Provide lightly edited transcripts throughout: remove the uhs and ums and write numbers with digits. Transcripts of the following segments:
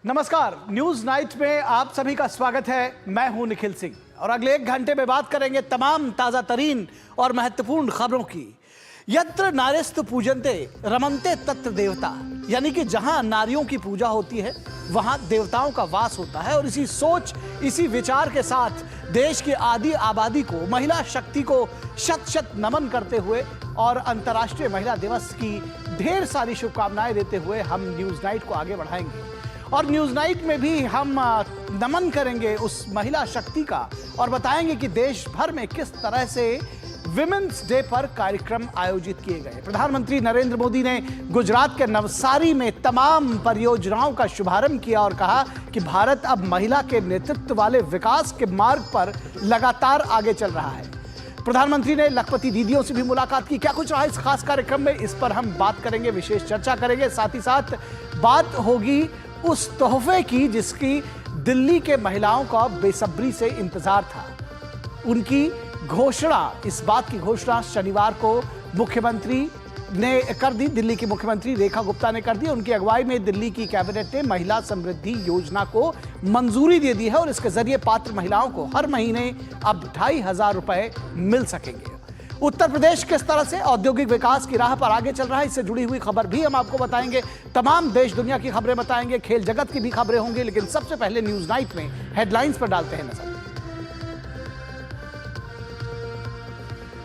नमस्कार, news night में आप सभी का स्वागत है। मैं हूं निखिल सिंह और अगले 1 घंटे में बात करेंगे तमाम ताजा तरीन और महत्वपूर्ण खबरों की। यत्र नारेस्तु पूजन्ते रमन्ते तत्र देवता, यानी कि जहां नारियों की पूजा होती है वहां देवताओं का वास होता है। और इसी सोच, इसी विचार के साथ देश की आधी आबादी को, महिला शक्ति को शत शत नमन करते हुए और अंतर्राष्ट्रीय महिला दिवस की ढेर सारी शुभकामनाएं देते हुए हम न्यूज नाइट को आगे बढ़ाएंगे। और न्यूज नाइट में भी हम नमन करेंगे उस महिला शक्ति का और बताएंगे कि देश भर में किस तरह से विमेंस डे पर कार्यक्रम आयोजित किए गए। प्रधानमंत्री नरेंद्र मोदी ने गुजरात के नवसारी में तमाम परियोजनाओं का शुभारंभ किया और कहा कि भारत अब महिला के नेतृत्व वाले विकास के मार्ग पर लगातार आगे चल रहा है। प्रधानमंत्री ने लखपति दीदियों से भी मुलाकात की। क्या कुछ रहा इस खास कार्यक्रम में, इस पर हम बात करेंगे, विशेष चर्चा करेंगे। साथ ही साथ बात होगी उस तोहफे की जिसकी दिल्ली के महिलाओं का बेसब्री से इंतजार था। उनकी घोषणा, इस बात की घोषणा शनिवार को मुख्यमंत्री ने कर दी। दिल्ली की मुख्यमंत्री रेखा गुप्ता ने कर दी। उनकी अगुवाई में दिल्ली की कैबिनेट ने महिला समृद्धि योजना को मंजूरी दे दी है और इसके जरिए पात्र महिलाओं को हर महीने अब 2500 रुपए मिल सकेंगे। उत्तर प्रदेश किस तरह से औद्योगिक विकास की राह पर आगे चल रहा है, इससे जुड़ी हुई खबर भी हम आपको बताएंगे। तमाम देश दुनिया की खबरें बताएंगे, खेल जगत की भी खबरें होंगी। लेकिन सबसे पहले न्यूज नाइट में हेडलाइंस पर डालते हैं नजर।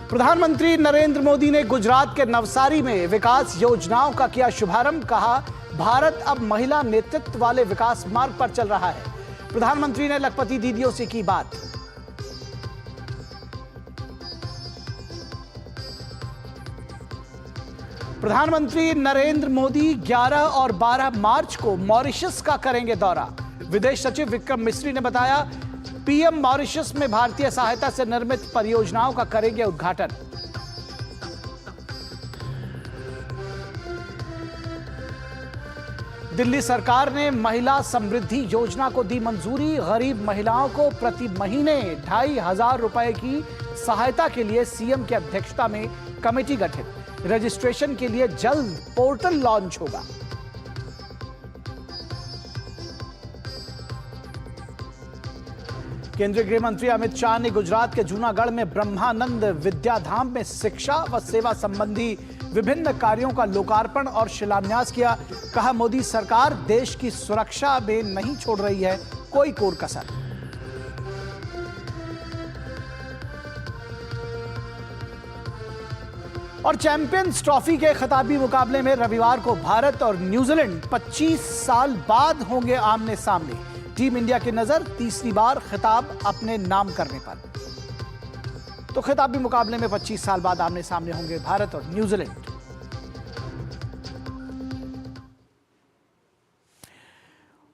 प्रधानमंत्री नरेंद्र मोदी ने गुजरात के नवसारी में विकास योजनाओं का किया शुभारंभ। कहा, भारत अब महिला नेतृत्व वाले विकास मार्ग पर चल रहा है। प्रधानमंत्री ने लखपति दीदियों से की बात। प्रधानमंत्री नरेंद्र मोदी 11 और 12 मार्च को मॉरिशस का करेंगे दौरा। विदेश सचिव विक्रम मिस्री ने बताया, पीएम मॉरिशस में भारतीय सहायता से निर्मित परियोजनाओं का करेंगे उद्घाटन। दिल्ली सरकार ने महिला समृद्धि योजना को दी मंजूरी। गरीब महिलाओं को प्रति महीने 2500 रुपए की सहायता के लिए सीएम की अध्यक्षता में कमेटी गठित। रजिस्ट्रेशन के लिए जल्द पोर्टल लॉन्च होगा। केंद्रीय गृह मंत्री अमित शाह ने गुजरात के जूनागढ़ में ब्रह्मानंद विद्याधाम में शिक्षा व सेवा संबंधी विभिन्न कार्यों का लोकार्पण और शिलान्यास किया। कहा, मोदी सरकार देश की सुरक्षा में नहीं छोड़ रही है कोई कोर कसर। और चैंपियंस ट्रॉफी के खिताबी मुकाबले में रविवार को भारत और न्यूजीलैंड 25 साल बाद होंगे आमने सामने। टीम इंडिया की नजर तीसरी बार खिताब अपने नाम करने पर। तो खिताबी मुकाबले में 25 साल बाद आमने सामने होंगे भारत और न्यूजीलैंड।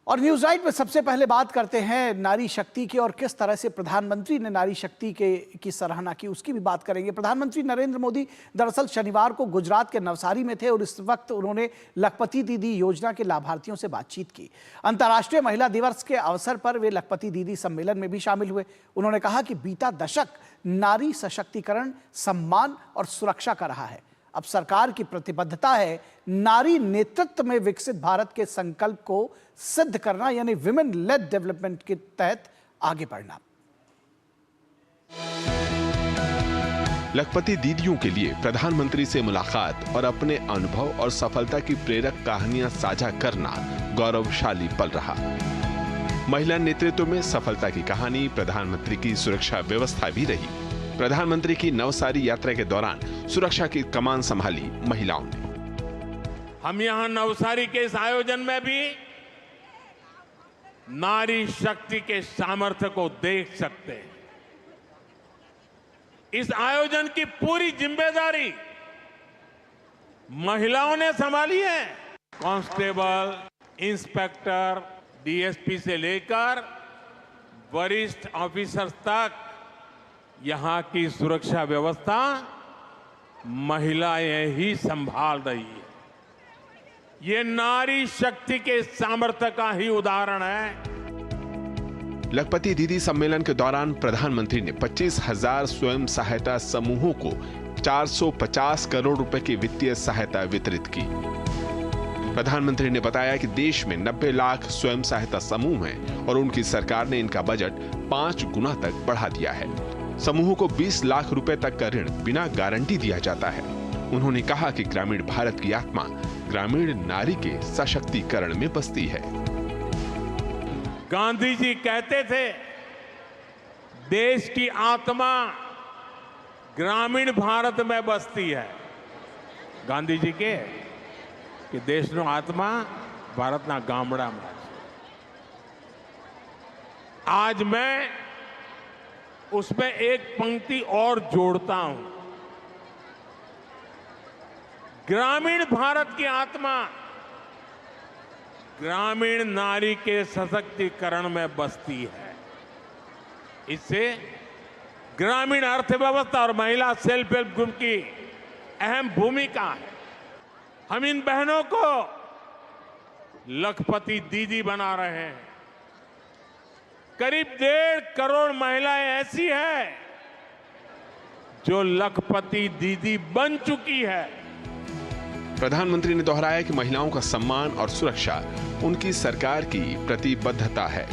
और न्यूज नाइट में सबसे पहले बात करते हैं नारी शक्ति की और किस तरह से प्रधानमंत्री ने नारी शक्ति की सराहना की, उसकी भी बात करेंगे। प्रधानमंत्री नरेंद्र मोदी दरअसल शनिवार को गुजरात के नवसारी में थे और इस वक्त उन्होंने लखपति दीदी योजना के लाभार्थियों से बातचीत की। अंतर्राष्ट्रीय महिला दिवस के अवसर पर वे लखपति दीदी सम्मेलन में भी शामिल हुए। उन्होंने कहा कि बीता दशक नारी सशक्तिकरण, सम्मान और सुरक्षा का रहा है। अब सरकार की प्रतिबद्धता है नारी नेतृत्व में विकसित भारत के संकल्प को सिद्ध करना, यानी विमेन लेड डेवलपमेंट के तहत आगे बढ़ना। लखपति दीदियों के लिए प्रधानमंत्री से मुलाकात और अपने अनुभव और सफलता की प्रेरक कहानियां साझा करना गौरवशाली पल रहा। महिला नेतृत्व में सफलता की कहानी प्रधानमंत्री की सुरक्षा व्यवस्था भी रही। प्रधानमंत्री की नवसारी यात्रा के दौरान सुरक्षा की कमान संभाली महिलाओं ने। हम यहां नवसारी के इस आयोजन में भी नारी शक्ति के सामर्थ्य को देख सकते हैं। इस आयोजन की पूरी जिम्मेदारी महिलाओं ने संभाली है। कांस्टेबल, इंस्पेक्टर, डीएसपी से लेकर वरिष्ठ ऑफिसर्स तक यहां की सुरक्षा व्यवस्था महिलाएं ही संभाल रही है। ये नारी शक्ति के सामर्थ्य का ही उदाहरण है। लखपति दीदी सम्मेलन के दौरान प्रधानमंत्री ने 25,000 स्वयं सहायता समूहों को 450 करोड़ रुपए की वित्तीय सहायता वितरित की। प्रधानमंत्री ने बताया कि देश में 90 लाख स्वयं सहायता समूह हैं और उनकी सरकार ने इनका बजट 5 गुना तक बढ़ा दिया है। समूहों को 20 लाख रुपए तक का ऋण बिना गारंटी दिया जाता है। उन्होंने कहा कि ग्रामीण भारत की आत्मा ग्रामीण नारी के सशक्तिकरण में बसती है। गांधी जी कहते थे, देश की आत्मा ग्रामीण भारत में बसती है। गांधी जी के कि देशનો આત્મા ભારતના ગામડામાં છે। आज मैं उसमें एक पंक्ति और जोड़ता हूं। ग्रामीण भारत की आत्मा ग्रामीण नारी के सशक्तिकरण में बसती है। इससे ग्रामीण अर्थव्यवस्था और महिला सेल्फ हेल्प ग्रुप की अहम भूमिका है। हम इन बहनों को लखपति दीदी बना रहे हैं। करीब 1.5 करोड़ महिलाएं ऐसी हैं जो लखपति दीदी बन चुकी है। प्रधानमंत्री ने दोहराया कि महिलाओं का सम्मान और सुरक्षा उनकी सरकार की प्रतिबद्धता है।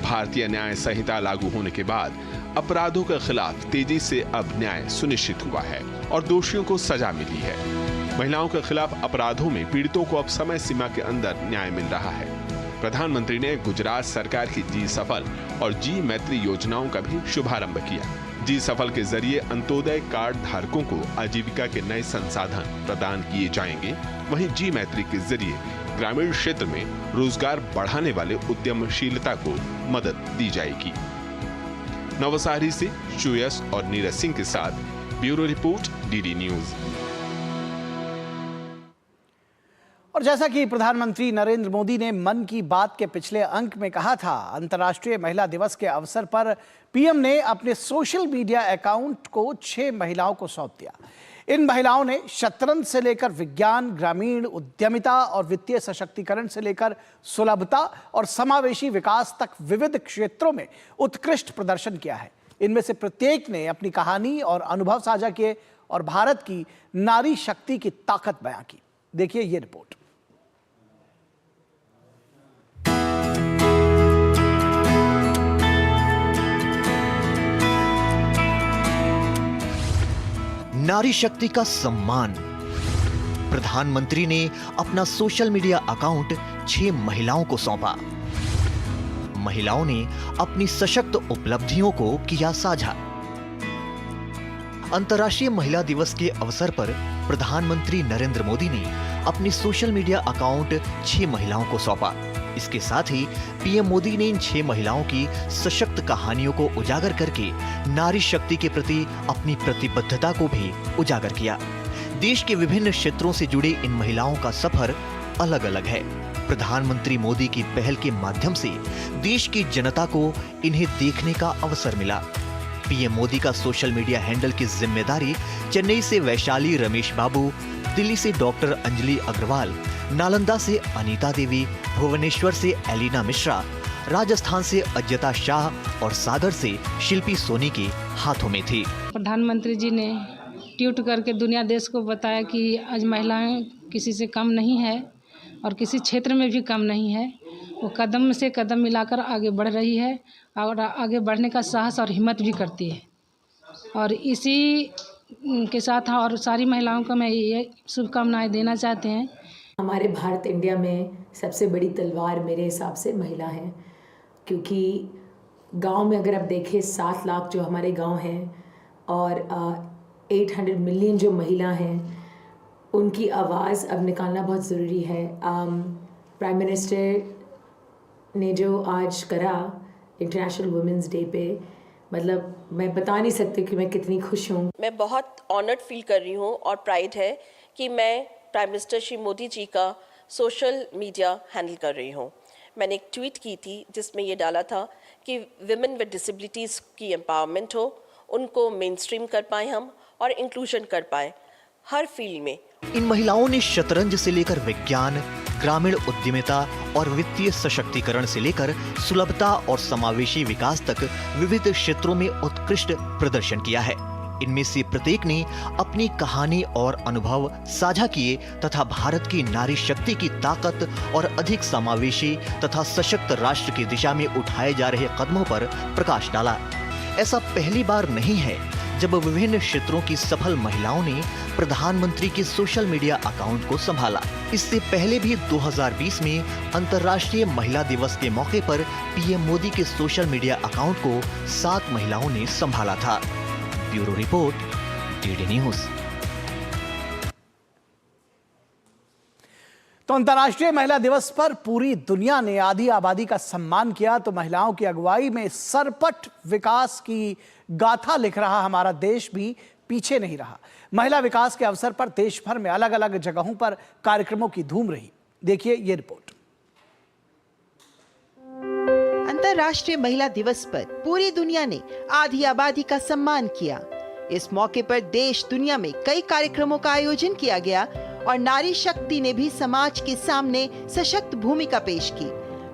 भारतीय न्याय संहिता लागू होने के बाद अपराधों के खिलाफ तेजी से अब न्याय सुनिश्चित हुआ है और दोषियों को सजा मिली है। महिलाओं के खिलाफ अपराधों में पीड़ितों को अब समय सीमा के अंदर न्याय मिल रहा है। प्रधानमंत्री ने गुजरात सरकार की जी सफल और जी मैत्री योजनाओं का भी शुभारंभ किया। जी सफल के जरिए अंत्योदय कार्ड धारकों को आजीविका के नए संसाधन प्रदान किए जाएंगे। वहीं जी मैत्री के जरिए ग्रामीण क्षेत्र में रोजगार बढ़ाने वाले उद्यमशीलता को मदद दी जाएगी। नवसारी से सुयस और नीरज सिंह के साथ ब्यूरो रिपोर्ट, डीडी न्यूज। और जैसा कि प्रधानमंत्री नरेंद्र मोदी ने मन की बात के पिछले अंक में कहा था, अंतर्राष्ट्रीय महिला दिवस के अवसर पर पीएम ने अपने सोशल मीडिया अकाउंट को 6 महिलाओं को सौंप दिया। इन महिलाओं ने शतरंज से लेकर विज्ञान, ग्रामीण उद्यमिता और वित्तीय सशक्तिकरण से लेकर सुलभता और समावेशी विकास तक विविध क्षेत्रों में उत्कृष्ट प्रदर्शन किया है। इनमें से प्रत्येक ने अपनी कहानी और अनुभव साझा किए और भारत की नारी शक्ति की ताकत बयां की। देखिए ये रिपोर्ट। नारी शक्ति का सम्मान। प्रधानमंत्री ने अपना सोशल मीडिया अकाउंट 6 महिलाओं को सौंपा। महिलाओं ने अपनी सशक्त उपलब्धियों को किया साझा। अंतर्राष्ट्रीय महिला दिवस के अवसर पर प्रधानमंत्री नरेंद्र मोदी ने अपने सोशल मीडिया अकाउंट 6 महिलाओं को सौंपा। इसके साथ ही पीएम मोदी ने इन 6 महिलाओं की सशक्त कहानियों को उजागर करके नारी शक्ति के प्रति अपनी प्रतिबद्धता को भी उजागर किया। देश के विभिन्न क्षेत्रों से जुड़े इन महिलाओं का सफर अलग अलग है। प्रधानमंत्री मोदी की पहल के माध्यम से देश की जनता को इन्हें देखने का अवसर मिला। पीएम मोदी का सोशल मीडिया हैंडल की जिम्मेदारी चेन्नई से वैशाली रमेश बाबू, दिल्ली से डॉक्टर अंजलि अग्रवाल, नालंदा से अनीता देवी, भुवनेश्वर से एलिना मिश्रा, राजस्थान से अज्यता शाह और सागर से शिल्पी सोनी के हाथों में थी। प्रधानमंत्री जी ने ट्वीट करके दुनिया देश को बताया कि आज महिलाएं किसी से कम नहीं है और किसी क्षेत्र में भी कम नहीं है। वो कदम से कदम मिलाकर आगे बढ़ रही है और आगे बढ़ने का साहस और हिम्मत भी करती है। और इसी के साथ और सारी महिलाओं को मैं ये शुभकामनाएं देना चाहते हैं। हमारे भारत इंडिया में सबसे बड़ी तलवार मेरे हिसाब से महिला है, क्योंकि गांव में अगर आप देखें 7 लाख जो हमारे गांव हैं और 800 मिलियन जो महिला हैं, उनकी आवाज़ अब निकालना बहुत ज़रूरी है। प्राइम मिनिस्टर ने जो आज करा इंटरनेशनल वुमेंस डे पे, मतलब मैं बता नहीं सकती कि मैं कितनी खुश हूँ। मैं बहुत ऑनर्ड फील कर रही हूँ और प्राइड है कि मैं प्राइम मिनिस्टर श्री मोदी जी का सोशल मीडिया हैंडल कर रही हूँ। मैंने एक ट्वीट की थी जिसमें ये डाला था कि विमेन विद डिसेबिलिटीज़ की एम्पावरमेंट हो, उनको मेन स्ट्रीम कर पाएँ हम और इंक्लूजन कर पाएँ हर फील्ड में। इन महिलाओं ने शतरंज से लेकर विज्ञान, ग्रामीण उद्यमिता और वित्तीय सशक्तिकरण से लेकर सुलभता और समावेशी विकास तक विविध क्षेत्रों में उत्कृष्ट प्रदर्शन किया है। इनमें से प्रत्येक ने अपनी कहानी और अनुभव साझा किए तथा भारत की नारी शक्ति की ताकत और अधिक समावेशी तथा सशक्त राष्ट्र की दिशा में उठाए जा रहे कदमों पर प्रकाश डाला। ऐसा पहली बार नहीं है जब विभिन्न क्षेत्रों की सफल महिलाओं ने प्रधानमंत्री के सोशल मीडिया अकाउंट को संभाला। इससे पहले भी 2020 में अंतर्राष्ट्रीय महिला दिवस के मौके पर पीएम मोदी के सोशल मीडिया अकाउंट को 7 महिलाओं ने संभाला था। Bureau report, DD news. तो अंतर्राष्ट्रीय महिला दिवस पर पूरी दुनिया ने आधी आबादी का सम्मान किया, तो महिलाओं की अगुवाई में सरपट विकास की गाथा लिख रहा हमारा देश भी पीछे नहीं रहा। महिला विकास के अवसर पर देश भर में अलग अलग जगहों पर कार्यक्रमों की धूम रही। देखिए ये रिपोर्ट। अंतर्राष्ट्रीय महिला दिवस पर पूरी दुनिया ने आधी आबादी का सम्मान किया। इस मौके पर देश दुनिया में कई कार्यक्रमों का आयोजन किया गया और नारी शक्ति ने भी समाज के सामने सशक्त भूमिका पेश की।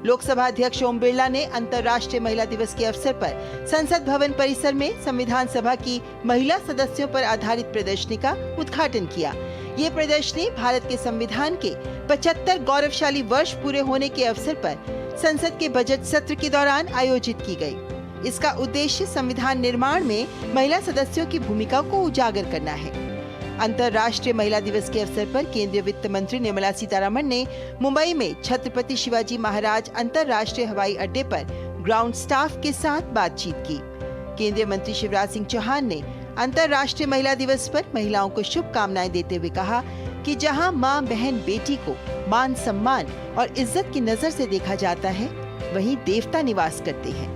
लोकसभा अध्यक्ष ओम बिरला ने अंतर्राष्ट्रीय महिला दिवस के अवसर पर संसद भवन परिसर में संविधान सभा की महिला सदस्यों पर आधारित प्रदर्शनी का उद्घाटन किया। ये प्रदर्शनी भारत के संविधान के 75 गौरवशाली वर्ष पूरे होने के अवसर पर संसद के बजट सत्र के दौरान आयोजित की गई। इसका उद्देश्य संविधान निर्माण में महिला सदस्यों की भूमिका को उजागर करना है। अंतर्राष्ट्रीय महिला दिवस के अवसर पर केंद्रीय वित्त मंत्री निर्मला सीतारमण ने मुंबई में छत्रपति शिवाजी महाराज अंतर्राष्ट्रीय हवाई अड्डे पर ग्राउंड स्टाफ के साथ बातचीत की। केंद्रीय मंत्री शिवराज सिंह चौहान ने अंतर्राष्ट्रीय महिला दिवस पर महिलाओं को शुभकामनाएं देते हुए कहा कि जहां मां, बहन, बेटी को मान, सम्मान और इज्जत की नजर से देखा जाता है, वहीं देवता निवास करते हैं।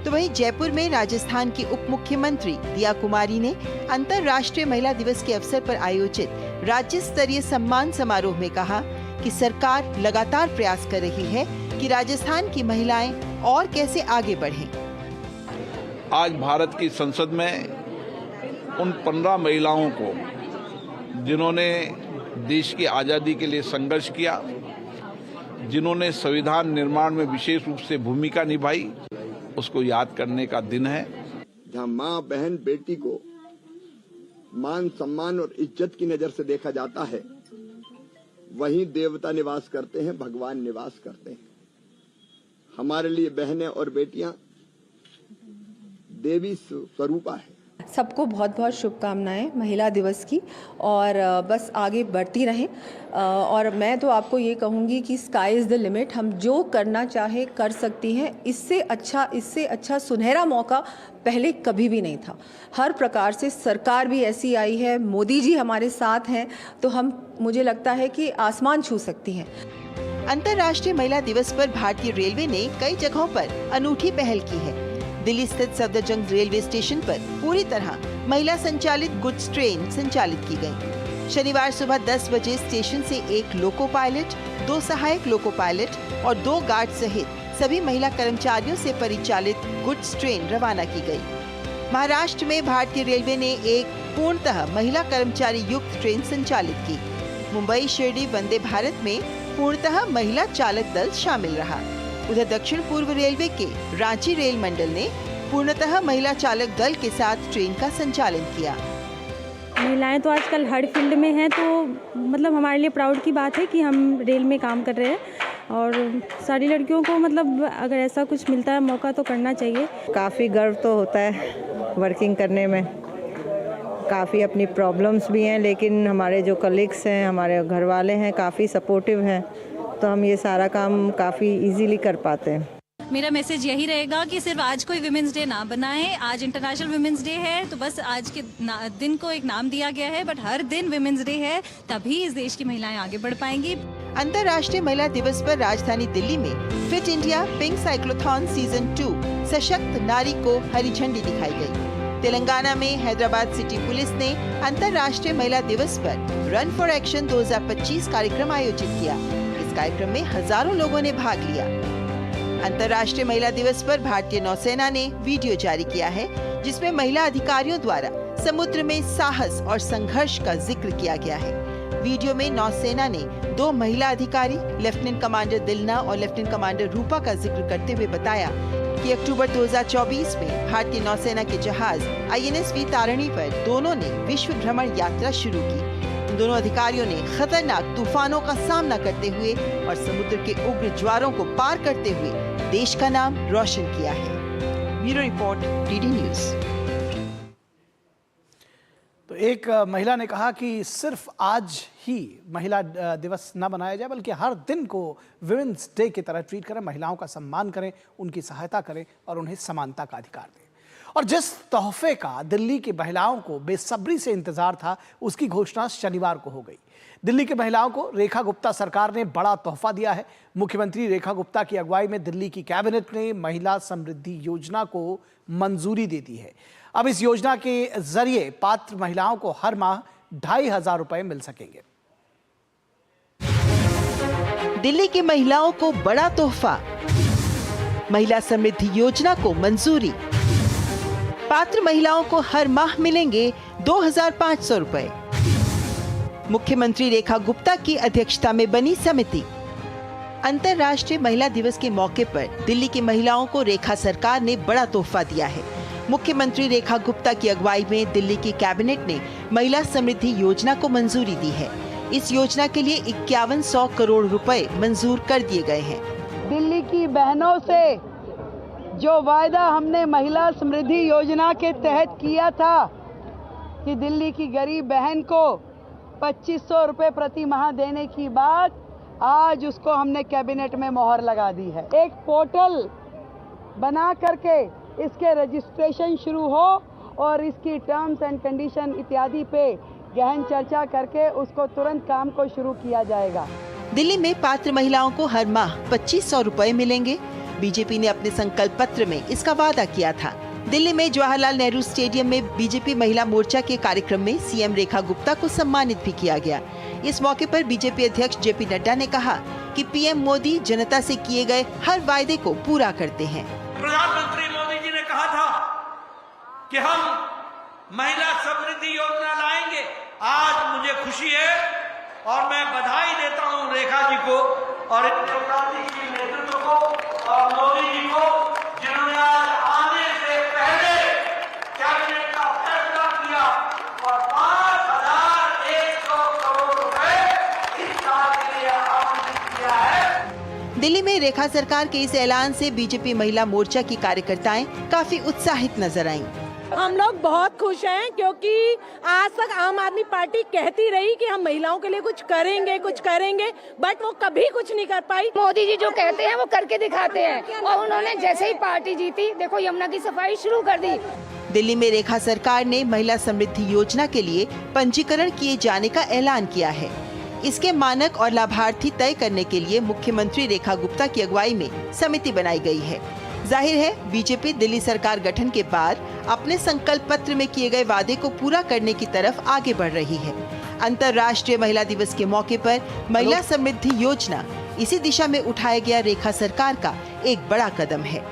तो वहीं जयपुर में राजस्थान की उप मुख्यमंत्री दिया कुमारी ने अंतर्राष्ट्रीय महिला दिवस के अवसर पर आयोजित राज्य स्तरीय सम्मान समारोह में कहा कि सरकार लगातार प्रयास कर रही है कि राजस्थान की महिलाएं और कैसे आगे बढ़ें। आज भारत की संसद में उन 15 महिलाओं को जिन्होंने देश की आज़ादी के लिए संघर्ष किया, जिन्होंने संविधान निर्माण में विशेष रूप से भूमिका निभाई, उसको याद करने का दिन है। जहाँ माँ, बहन, बेटी को मान, सम्मान और इज्जत की नजर से देखा जाता है, वहीं देवता निवास करते हैं, भगवान निवास करते हैं। हमारे लिए बहनें और बेटियां देवी स्वरूपा है। सबको बहुत बहुत शुभकामनाएं महिला दिवस की, और बस आगे बढ़ती रहें। और मैं तो आपको ये कहूँगी कि स्काई इज़ द लिमिट। हम जो करना चाहे कर सकती हैं। इससे अच्छा सुनहरा मौका पहले कभी भी नहीं था। हर प्रकार से सरकार भी ऐसी आई है, मोदी जी हमारे साथ हैं, तो मुझे लगता है कि आसमान छू सकती हैं। अंतर्राष्ट्रीय महिला दिवस पर भारतीय रेलवे ने कई जगहों पर अनूठी पहल की है। दिल्ली स्थित सफदरजंग रेलवे स्टेशन पर पूरी तरह महिला संचालित गुड्स ट्रेन संचालित की गई। शनिवार सुबह 10 बजे स्टेशन से एक लोको पायलट, 2 सहायक लोको पायलट और 2 गार्ड सहित सभी महिला कर्मचारियों से परिचालित गुड्स ट्रेन रवाना की गई। महाराष्ट्र में भारतीय रेलवे ने एक पूर्णतः महिला कर्मचारी युक्त ट्रेन संचालित की। मुंबई शिरडी वंदे भारत में पूर्णतः महिला चालक दल शामिल रहा। उधर दक्षिण पूर्व रेलवे के रांची रेल मंडल ने पूर्णतः महिला चालक दल के साथ ट्रेन का संचालन किया। महिलाएं तो आजकल हर फील्ड में हैं, तो मतलब हमारे लिए प्राउड की बात है कि हम रेल में काम कर रहे हैं। और सारी लड़कियों को मतलब अगर ऐसा कुछ मिलता है मौका तो करना चाहिए। काफ़ी गर्व तो होता है वर्किंग करने में। काफ़ी अपनी प्रॉब्लम्स भी हैं, लेकिन हमारे जो कलीग्स हैं, हमारे घर वाले हैं, काफ़ी सपोर्टिव हैं, तो हम ये सारा काम काफ़ी इजीली कर पाते हैं। मेरा मैसेज यही रहेगा कि सिर्फ आज कोई विमेंस डे ना बनाएं। आज इंटरनेशनल विमेंस डे है, तो बस आज के दिन को एक नाम दिया गया है, बट हर दिन विमेंस डे है, तभी इस देश की महिलाएं आगे बढ़ पाएंगी। अंतर्राष्ट्रीय महिला दिवस पर राजधानी दिल्ली में fit India pink cyclothon season 2 सशक्त नारी को हरी झंडी दिखाई गई। तेलंगाना में हैदराबाद सिटी पुलिस ने अंतर्राष्ट्रीय महिला दिवस पर रन फॉर एक्शन 2025 कार्यक्रम आयोजित किया। इस कार्यक्रम में हजारों लोगों ने भाग लिया। अंतर्राष्ट्रीय महिला दिवस पर भारतीय नौसेना ने वीडियो जारी किया है, जिसमें महिला अधिकारियों द्वारा समुद्र में साहस और संघर्ष का जिक्र किया गया है। वीडियो में नौसेना ने 2 महिला अधिकारी लेफ्टिनेंट कमांडर दिलना और लेफ्टिनेंट कमांडर रूपा का जिक्र करते हुए बताया कि अक्टूबर 2024 में भारतीय नौसेना के जहाज INS वीर तारिणी पर दोनों ने विश्व भ्रमण यात्रा शुरू की। इन दोनों अधिकारियों ने खतरनाक तूफानों का सामना करते हुए और समुद्र के उग्र ज्वारों को पार करते हुए देश का नाम रोशन किया है। Bureau report, DD news. तो एक महिला ने कहा कि सिर्फ आज ही महिला दिवस न मनाया जाए, बल्कि हर दिन को विमेंस डे की तरह ट्रीट करें, महिलाओं का सम्मान करें, उनकी सहायता करें और उन्हें समानता का अधिकार दें। और जिस तोहफे का दिल्ली की महिलाओं को बेसब्री से इंतजार था, उसकी घोषणा शनिवार को हो गई। दिल्ली की महिलाओं को रेखा गुप्ता सरकार ने बड़ा तोहफा दिया है। मुख्यमंत्री रेखा गुप्ता की अगुवाई में दिल्ली की कैबिनेट ने महिला समृद्धि योजना को मंजूरी दे दी है। अब इस योजना के जरिए पात्र महिलाओं को हर माह 2,500 रुपए मिल सकेंगे। दिल्ली की महिलाओं को बड़ा तोहफा, महिला समृद्धि योजना को मंजूरी। पात्र महिलाओं को हर माह मिलेंगे 2,500 रुपए। मुख्यमंत्री रेखा गुप्ता की अध्यक्षता में बनी समिति। अंतर्राष्ट्रीय महिला दिवस के मौके पर दिल्ली की महिलाओं को रेखा सरकार ने बड़ा तोहफा दिया है। मुख्यमंत्री रेखा गुप्ता की अगुवाई में दिल्ली की कैबिनेट ने महिला समृद्धि योजना को मंजूरी दी है। इस योजना के लिए 5100 करोड़ रुपए मंजूर कर दिए गए हैं। दिल्ली की बहनों से जो वायदा हमने महिला समृद्धि योजना के तहत किया था कि दिल्ली की गरीब बहन को 2500 रुपए प्रति माह देने की बात, आज उसको हमने कैबिनेट में मोहर लगा दी है। एक पोर्टल बना करके इसके रजिस्ट्रेशन शुरू हो और इसकी टर्म्स एंड कंडीशन इत्यादि पे गहन चर्चा करके उसको तुरंत काम को शुरू किया जाएगा। दिल्ली में पात्र महिलाओं को हर माह 2500 रुपए मिलेंगे। बीजेपी ने अपने संकल्प पत्र में इसका वादा किया था। दिल्ली में जवाहरलाल नेहरू स्टेडियम में बीजेपी महिला मोर्चा के कार्यक्रम में सीएम रेखा गुप्ता को सम्मानित भी किया गया। इस मौके पर बीजेपी अध्यक्ष JP नड्डा ने कहा कि पीएम मोदी जनता से किए गए हर वायदे को पूरा करते हैं। प्रधानमंत्री मोदी जी ने कहा था कि हम महिला समृद्धि योजना लाएंगे। आज मुझे खुशी है और मैं बधाई देता हूं रेखा जी को और नेतृत्व को और मोदी जी को, जिन्होंने आज आने से पहले कैबिनेट का फैसला किया और 5,100 करोड़ रुपए इस साल के लिए आवंटित किया है। दिल्ली में रेखा सरकार के इस ऐलान से बीजेपी महिला मोर्चा की कार्यकर्ताएं काफी उत्साहित नजर आईं। हम लोग बहुत खुश हैं क्योंकि आज तक आम आदमी पार्टी कहती रही कि हम महिलाओं के लिए कुछ करेंगे, बट वो कभी कुछ नहीं कर पाई। मोदी जी जो कहते हैं वो करके दिखाते हैं और उन्होंने जैसे ही पार्टी जीती, देखो यमुना की सफाई शुरू कर दी। दिल्ली में रेखा सरकार ने महिला समृद्धि योजना के लिए पंजीकरण किए जाने का ऐलान किया है। इसके मानक और लाभार्थी तय करने के लिए मुख्यमंत्री रेखा गुप्ता की अगुवाई में समिति बनाई गई है। जाहिर है बीजेपी दिल्ली सरकार गठन के बाद अपने संकल्प पत्र में किए गए वादे को पूरा करने की तरफ आगे बढ़ रही है। अंतर्राष्ट्रीय महिला दिवस के मौके पर महिला समृद्धि योजना इसी दिशा में उठाया गया रेखा सरकार का एक बड़ा कदम है।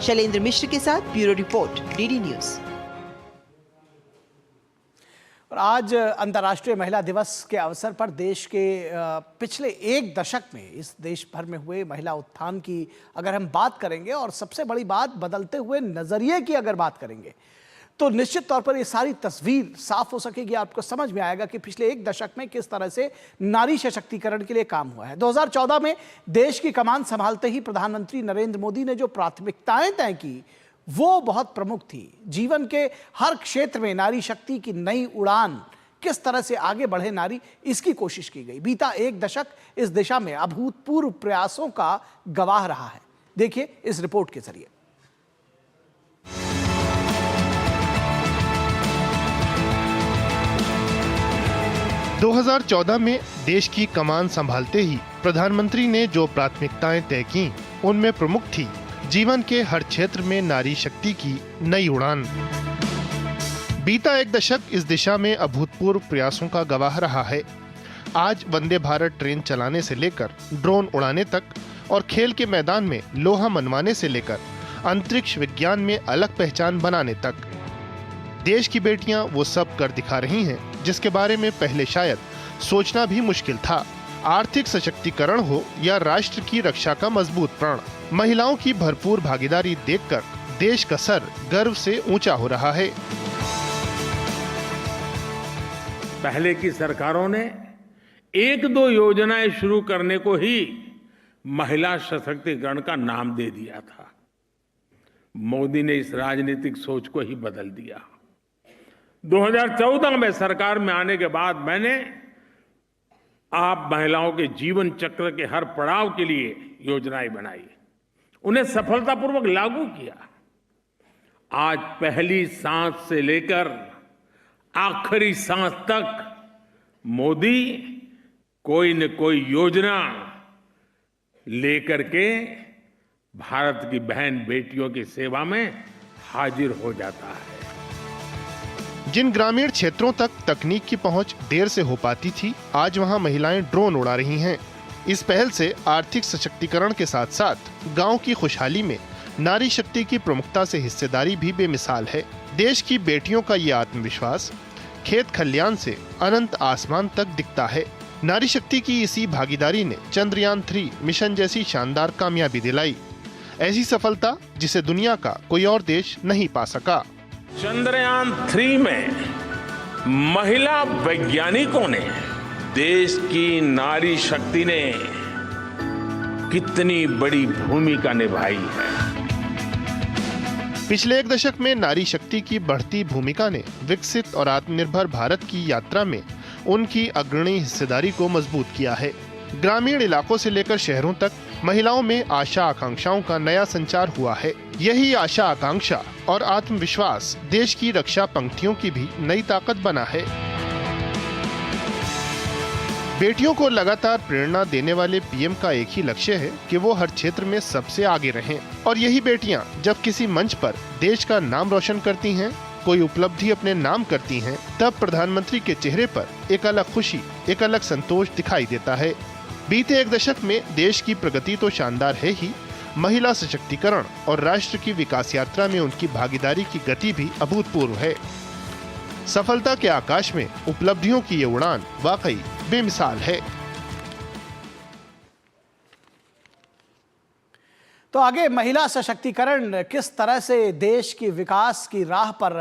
शैलेंद्र मिश्र के साथ ब्यूरो रिपोर्ट, DD न्यूज़। और आज अंतर्राष्ट्रीय महिला दिवस के अवसर पर देश के पिछले एक दशक में इस देश भर में हुए महिला उत्थान की अगर हम बात करेंगे और सबसे बड़ी बात बदलते हुए नजरिए की अगर बात करेंगे, तो निश्चित तौर पर ये सारी तस्वीर साफ हो सकेगी। आपको समझ में आएगा कि पिछले एक दशक में किस तरह से नारी सशक्तिकरण के लिए काम हुआ है। 2014 में देश की कमान संभालते ही प्रधानमंत्री नरेंद्र मोदी ने जो प्राथमिकताएं तय की वो बहुत प्रमुख थी। जीवन के हर क्षेत्र में नारी शक्ति की नई उड़ान, किस तरह से आगे बढ़े नारी, इसकी कोशिश की गई। बीता एक दशक इस दिशा में अभूतपूर्व प्रयासों का गवाह रहा है। देखिए इस रिपोर्ट के जरिए। – 2014 में देश की कमान संभालते ही प्रधानमंत्री ने जो प्राथमिकताएं तय की, उनमें प्रमुख थी जीवन के हर क्षेत्र में नारी शक्ति की नई उड़ान। बीता एक दशक इस दिशा में अभूतपूर्व प्रयासों का गवाह रहा है। आज वंदे भारत ट्रेन चलाने से लेकर ड्रोन उड़ाने तक और खेल के मैदान में लोहा मनवाने से लेकर अंतरिक्ष विज्ञान में अलग पहचान बनाने तक देश की बेटियां वो सब कर दिखा रही हैं जिसके बारे में पहले शायद सोचना भी मुश्किल था। आर्थिक सशक्तिकरण हो या राष्ट्र की रक्षा का मजबूत प्रण, महिलाओं की भरपूर भागीदारी देखकर देश का सर गर्व से ऊंचा हो रहा है। पहले की सरकारों ने एक दो योजनाएं शुरू करने को ही महिला सशक्तिकरण का नाम दे दिया था। मोदी ने इस राजनीतिक सोच को ही बदल दिया। 2014 में सरकार में आने के बाद मैंने आप महिलाओं के जीवन चक्र के हर पड़ाव के लिए योजनाएं बनाई, उन्हें सफलतापूर्वक लागू किया। आज पहली सांस से लेकर आखिरी सांस तक मोदी कोई न कोई योजना लेकर के भारत की बहन बेटियों की सेवा में हाजिर हो जाता है। जिन ग्रामीण क्षेत्रों तक तकनीक की पहुंच देर से हो पाती थी, आज वहां महिलाएं ड्रोन उड़ा रही हैं। इस पहल से आर्थिक सशक्तिकरण के साथ साथ गांव की खुशहाली में नारी शक्ति की प्रमुखता से हिस्सेदारी भी बेमिसाल है। देश की बेटियों का ये आत्मविश्वास खेत खलियान से अनंत आसमान तक दिखता है। नारी शक्ति की इसी भागीदारी ने चंद्रयान 3 मिशन जैसी शानदार कामयाबी दिलाई, ऐसी सफलता जिसे दुनिया का कोई और देश नहीं पा सका। चंद्रयान 3 में महिला वैज्ञानिकों ने, देश की नारी शक्ति ने कितनी बड़ी भूमिका निभाई है। पिछले एक दशक में नारी शक्ति की बढ़ती भूमिका ने विकसित और आत्मनिर्भर भारत की यात्रा में उनकी अग्रणी हिस्सेदारी को मजबूत किया है। ग्रामीण इलाकों से लेकर शहरों तक महिलाओं में आशा आकांक्षाओं का नया संचार हुआ है। यही आशा आकांक्षा और आत्मविश्वास देश की रक्षा पंक्तियों की भी नई ताकत बना है। बेटियों को लगातार प्रेरणा देने वाले पीएम का एक ही लक्ष्य है कि वो हर क्षेत्र में सबसे आगे रहें। और यही बेटियां जब किसी मंच पर देश का नाम रोशन करती हैं, कोई उपलब्धि अपने नाम करती हैं, तब प्रधानमंत्री के चेहरे पर एक अलग खुशी, एक अलग संतोष दिखाई देता है। बीते एक दशक में देश की प्रगति तो शानदार है ही, महिला सशक्तिकरण और राष्ट्र की विकास यात्रा में उनकी भागीदारी की गति भी अभूतपूर्व है। सफलता के आकाश में उपलब्धियों की ये उड़ान वाकई बेमिसाल है। तो आगे महिला सशक्तिकरण किस तरह से देश की विकास की राह पर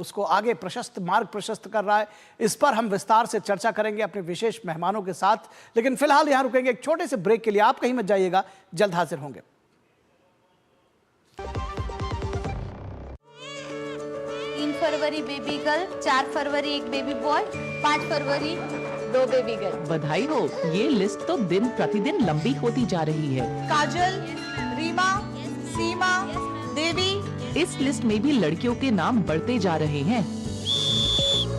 उसको आगे मार्ग प्रशस्त कर रहा है, इस पर हम विस्तार से चर्चा करेंगे अपने विशेष मेहमानों के साथ। लेकिन फिलहाल यहां रुकेंगे एक छोटे से ब्रेक के लिए। आप कहीं मत जाइएगा, जल्द हाजिर होंगे। 3 फरवरी बेबी गर्ल, 4 फरवरी एक बेबी बॉय, 5 फरवरी 2 बेबी गर्ल। बधाई हो, ये लिस्ट तो दिन प्रतिदिन लंबी होती जा रही है। काजल, रीमा, सीमा, देवी। इस लिस्ट में भी लड़कियों के नाम बढ़ते जा रहे हैं।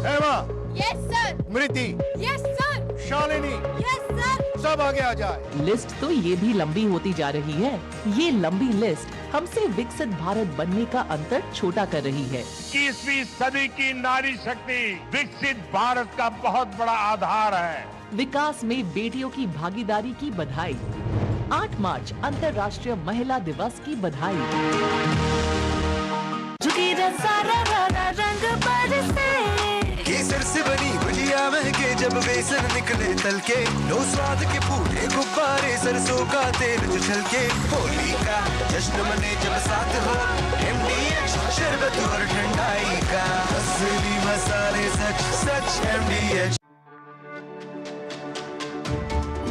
Hema, yes sir. Mriti, yes sir. Shalini, yes sir. सब आगे आ जाए। लिस्ट तो ये भी लंबी होती जा रही है। ये लंबी लिस्ट हमसे विकसित भारत बनने का अंतर छोटा कर रही है। 21वीं सदी की नारी शक्ति विकसित भारत का बहुत बड़ा आधार है। विकास में बेटियों की भागीदारी की बधाई। 8 मार्च अंतर्राष्ट्रीय महिला दिवस की बधाई। रंग केसर से बनी गुजिया महके जब बेसन निकले तलके, लो स्वाद के फूले गुब्बारे सरसों का तेल जो छलके, होली का जश्न मने जब साथ हो, MDH शरबत और ठंडाई का असली मसाले सच सच MDH।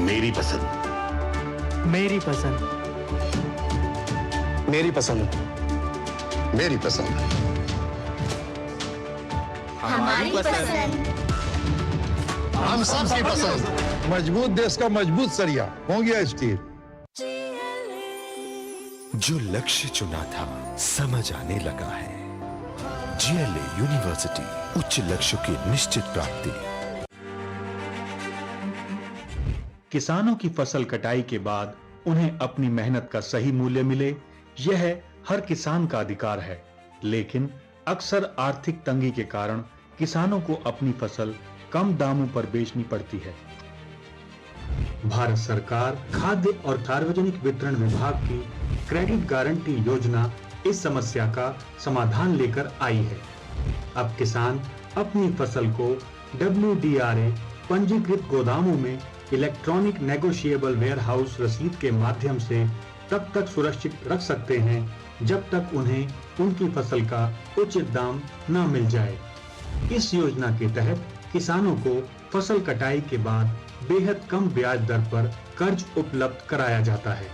मेरी पसंद, मेरी पसंद, मेरी पसंद, मेरी पसंद, हमारी पसंद, हम सबकी पसंद। मजबूत देश का मजबूत सरिया हो गया स्टील। जो लक्ष्य चुना था समझ आने लगा है। GLA यूनिवर्सिटी, उच्च लक्ष्य की निश्चित प्राप्ति। किसानों की फसल कटाई के बाद उन्हें अपनी मेहनत का सही मूल्य मिले, यह हर किसान का अधिकार है। लेकिन अक्सर आर्थिक तंगी के कारण किसानों को अपनी फसल कम दामों पर बेचनी पड़ती है। भारत सरकार खाद्य और सार्वजनिक वितरण विभाग की क्रेडिट गारंटी योजना इस समस्या का समाधान लेकर आई है। अब किसान अपनी फसल को WDRA पंजीकृत गोदामों में इलेक्ट्रॉनिक नेगोशिएबल वेयरहाउस रसीद के माध्यम से तब तक सुरक्षित रख सकते हैं जब तक उन्हें उनकी फसल का उचित दाम न मिल जाए। इस योजना के तहत किसानों को फसल कटाई के बाद बेहद कम ब्याज दर पर कर्ज उपलब्ध कराया जाता है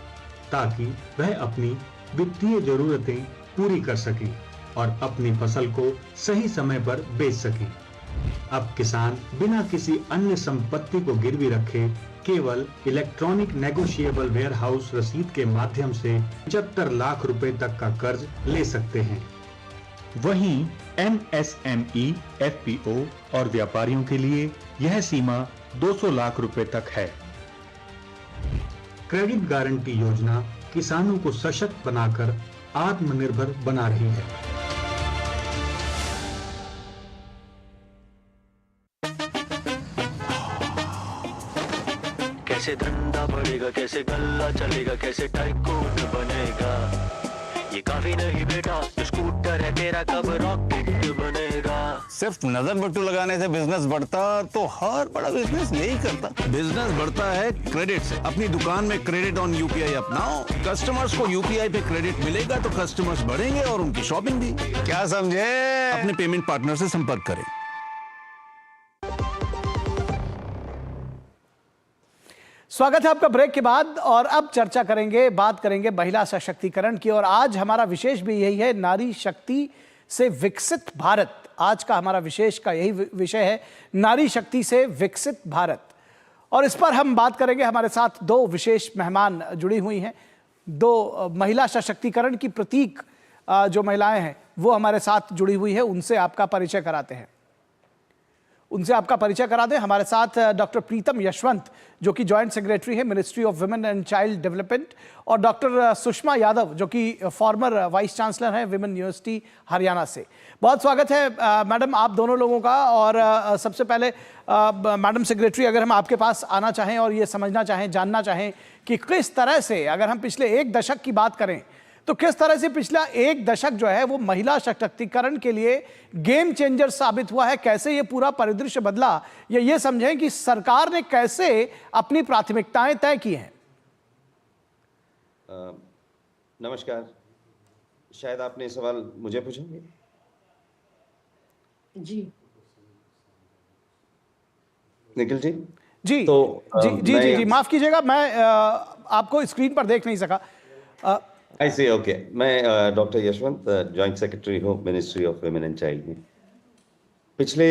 ताकि वह अपनी वित्तीय जरूरतें पूरी कर सकें और अपनी फसल को सही समय पर बेच सकें। अब किसान बिना किसी अन्य संपत्ति को गिरवी रखे केवल इलेक्ट्रॉनिक नेगोशिएबल वेयरहाउस रसीद के माध्यम से 75 लाख रुपए तक का कर्ज ले सकते हैं। वहीं MSME, FPO और व्यापारियों के लिए यह सीमा 200 लाख रुपए तक है। क्रेडिट गारंटी योजना किसानों को सशक्त बनाकर आत्मनिर्भर बना रही है। कैसे धंधा बढ़ेगा, कैसे गल्ला चलेगा, कैसे टाइकून बनेगा, ये काफी नहीं बेटा, जो स्कूटर है तेरा कब रॉकेट बनेगा। सिर्फ नजर बट्टू लगाने से बिजनेस बढ़ता तो हर बड़ा बिजनेस यही करता। बिजनेस बढ़ता है क्रेडिट से। अपनी दुकान में क्रेडिट ऑन यूपीआई अपनाओ, कस्टमर्स को यूपीआई पे क्रेडिट मिलेगा तो कस्टमर्स बढ़ेंगे और उनकी शॉपिंग भी। क्या समझे? अपने पेमेंट पार्टनर से संपर्क करें। स्वागत है आपका ब्रेक के बाद और अब चर्चा करेंगे, बात करेंगे महिला सशक्तिकरण की। और आज हमारा विशेष भी यही है, नारी शक्ति से विकसित भारत। आज का हमारा विशेष का यही विषय है, नारी शक्ति से विकसित भारत। और इस पर हम बात करेंगे। हमारे साथ दो विशेष मेहमान जुड़ी हुई हैं, दो महिला सशक्तिकरण की प्रतीक जो महिलाएं हैं वो हमारे साथ जुड़ी हुई है। उनसे आपका परिचय कराते हैं। हमारे साथ डॉक्टर प्रीतम यशवंत जो कि जॉइंट सेक्रेटरी है ministry of women and child development, और डॉक्टर सुषमा यादव जो कि फॉर्मर वाइस चांसलर हैं विमेन यूनिवर्सिटी हरियाणा से। बहुत स्वागत है मैडम आप दोनों लोगों का। और सबसे पहले मैडम सेक्रेटरी, अगर हम आपके पास आना चाहें और ये समझना चाहें, जानना चाहें कि किस तरह से, अगर हम पिछले एक दशक की बात करें तो किस तरह से पिछला एक दशक जो है वो महिला सशक्तिकरण के लिए गेम चेंजर साबित हुआ है, कैसे ये पूरा परिदृश्य बदला, या ये समझें कि सरकार ने कैसे अपनी प्राथमिकताएं तय की हैं। नमस्कार, शायद आपने सवाल मुझे पूछेंगे? जी निखिल जी। जी तो जी माफ कीजिएगा, मैं आपको स्क्रीन पर देख नहीं सका। आई सी, ओके। मैं डॉक्टर यशवंत, जॉइंट सेक्रेटरी हूँ ministry of women and child में। पिछले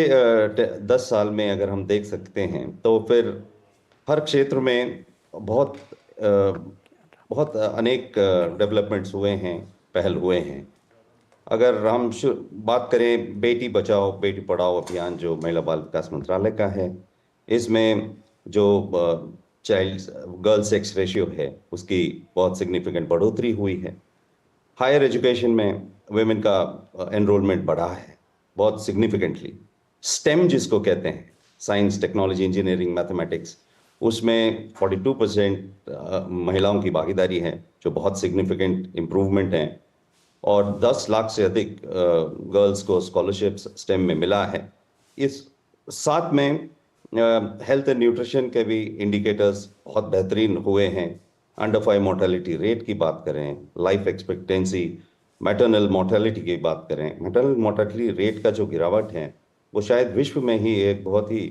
10 साल में अगर हम देख सकते हैं तो फिर हर क्षेत्र में बहुत अनेक डेवलपमेंट्स हुए हैं, पहल हुए हैं। अगर हम बात करें बेटी बचाओ बेटी पढ़ाओ अभियान जो महिला बाल विकास मंत्रालय का है, इसमें जो गर्ल सेक्स रेशियो है उसकी बहुत सिग्निफिकेंट बढ़ोतरी हुई है। हायर एजुकेशन में वुमेन का एनरोलमेंट बढ़ा है बहुत सिग्निफिकेंटली। स्टेम जिसको कहते हैं, साइंस टेक्नोलॉजी इंजीनियरिंग मैथमेटिक्स, उसमें 42% महिलाओं की भागीदारी है जो बहुत सिग्निफिकेंट इम्प्रूवमेंट है। और 10 लाख से अधिक गर्ल्स को स्कॉलरशिप्स स्टेम में मिला है। इस साथ में हेल्थ एंड न्यूट्रिशन के भी इंडिकेटर्स बहुत बेहतरीन हुए हैं। अंडर 5 मोर्टेलिटी रेट की बात करें, लाइफ एक्सपेक्टेंसी, मैटरनल मोर्टेलिटी की बात करें, मैटरनल मोर्टेलिटी रेट का जो गिरावट है वो शायद विश्व में ही एक बहुत ही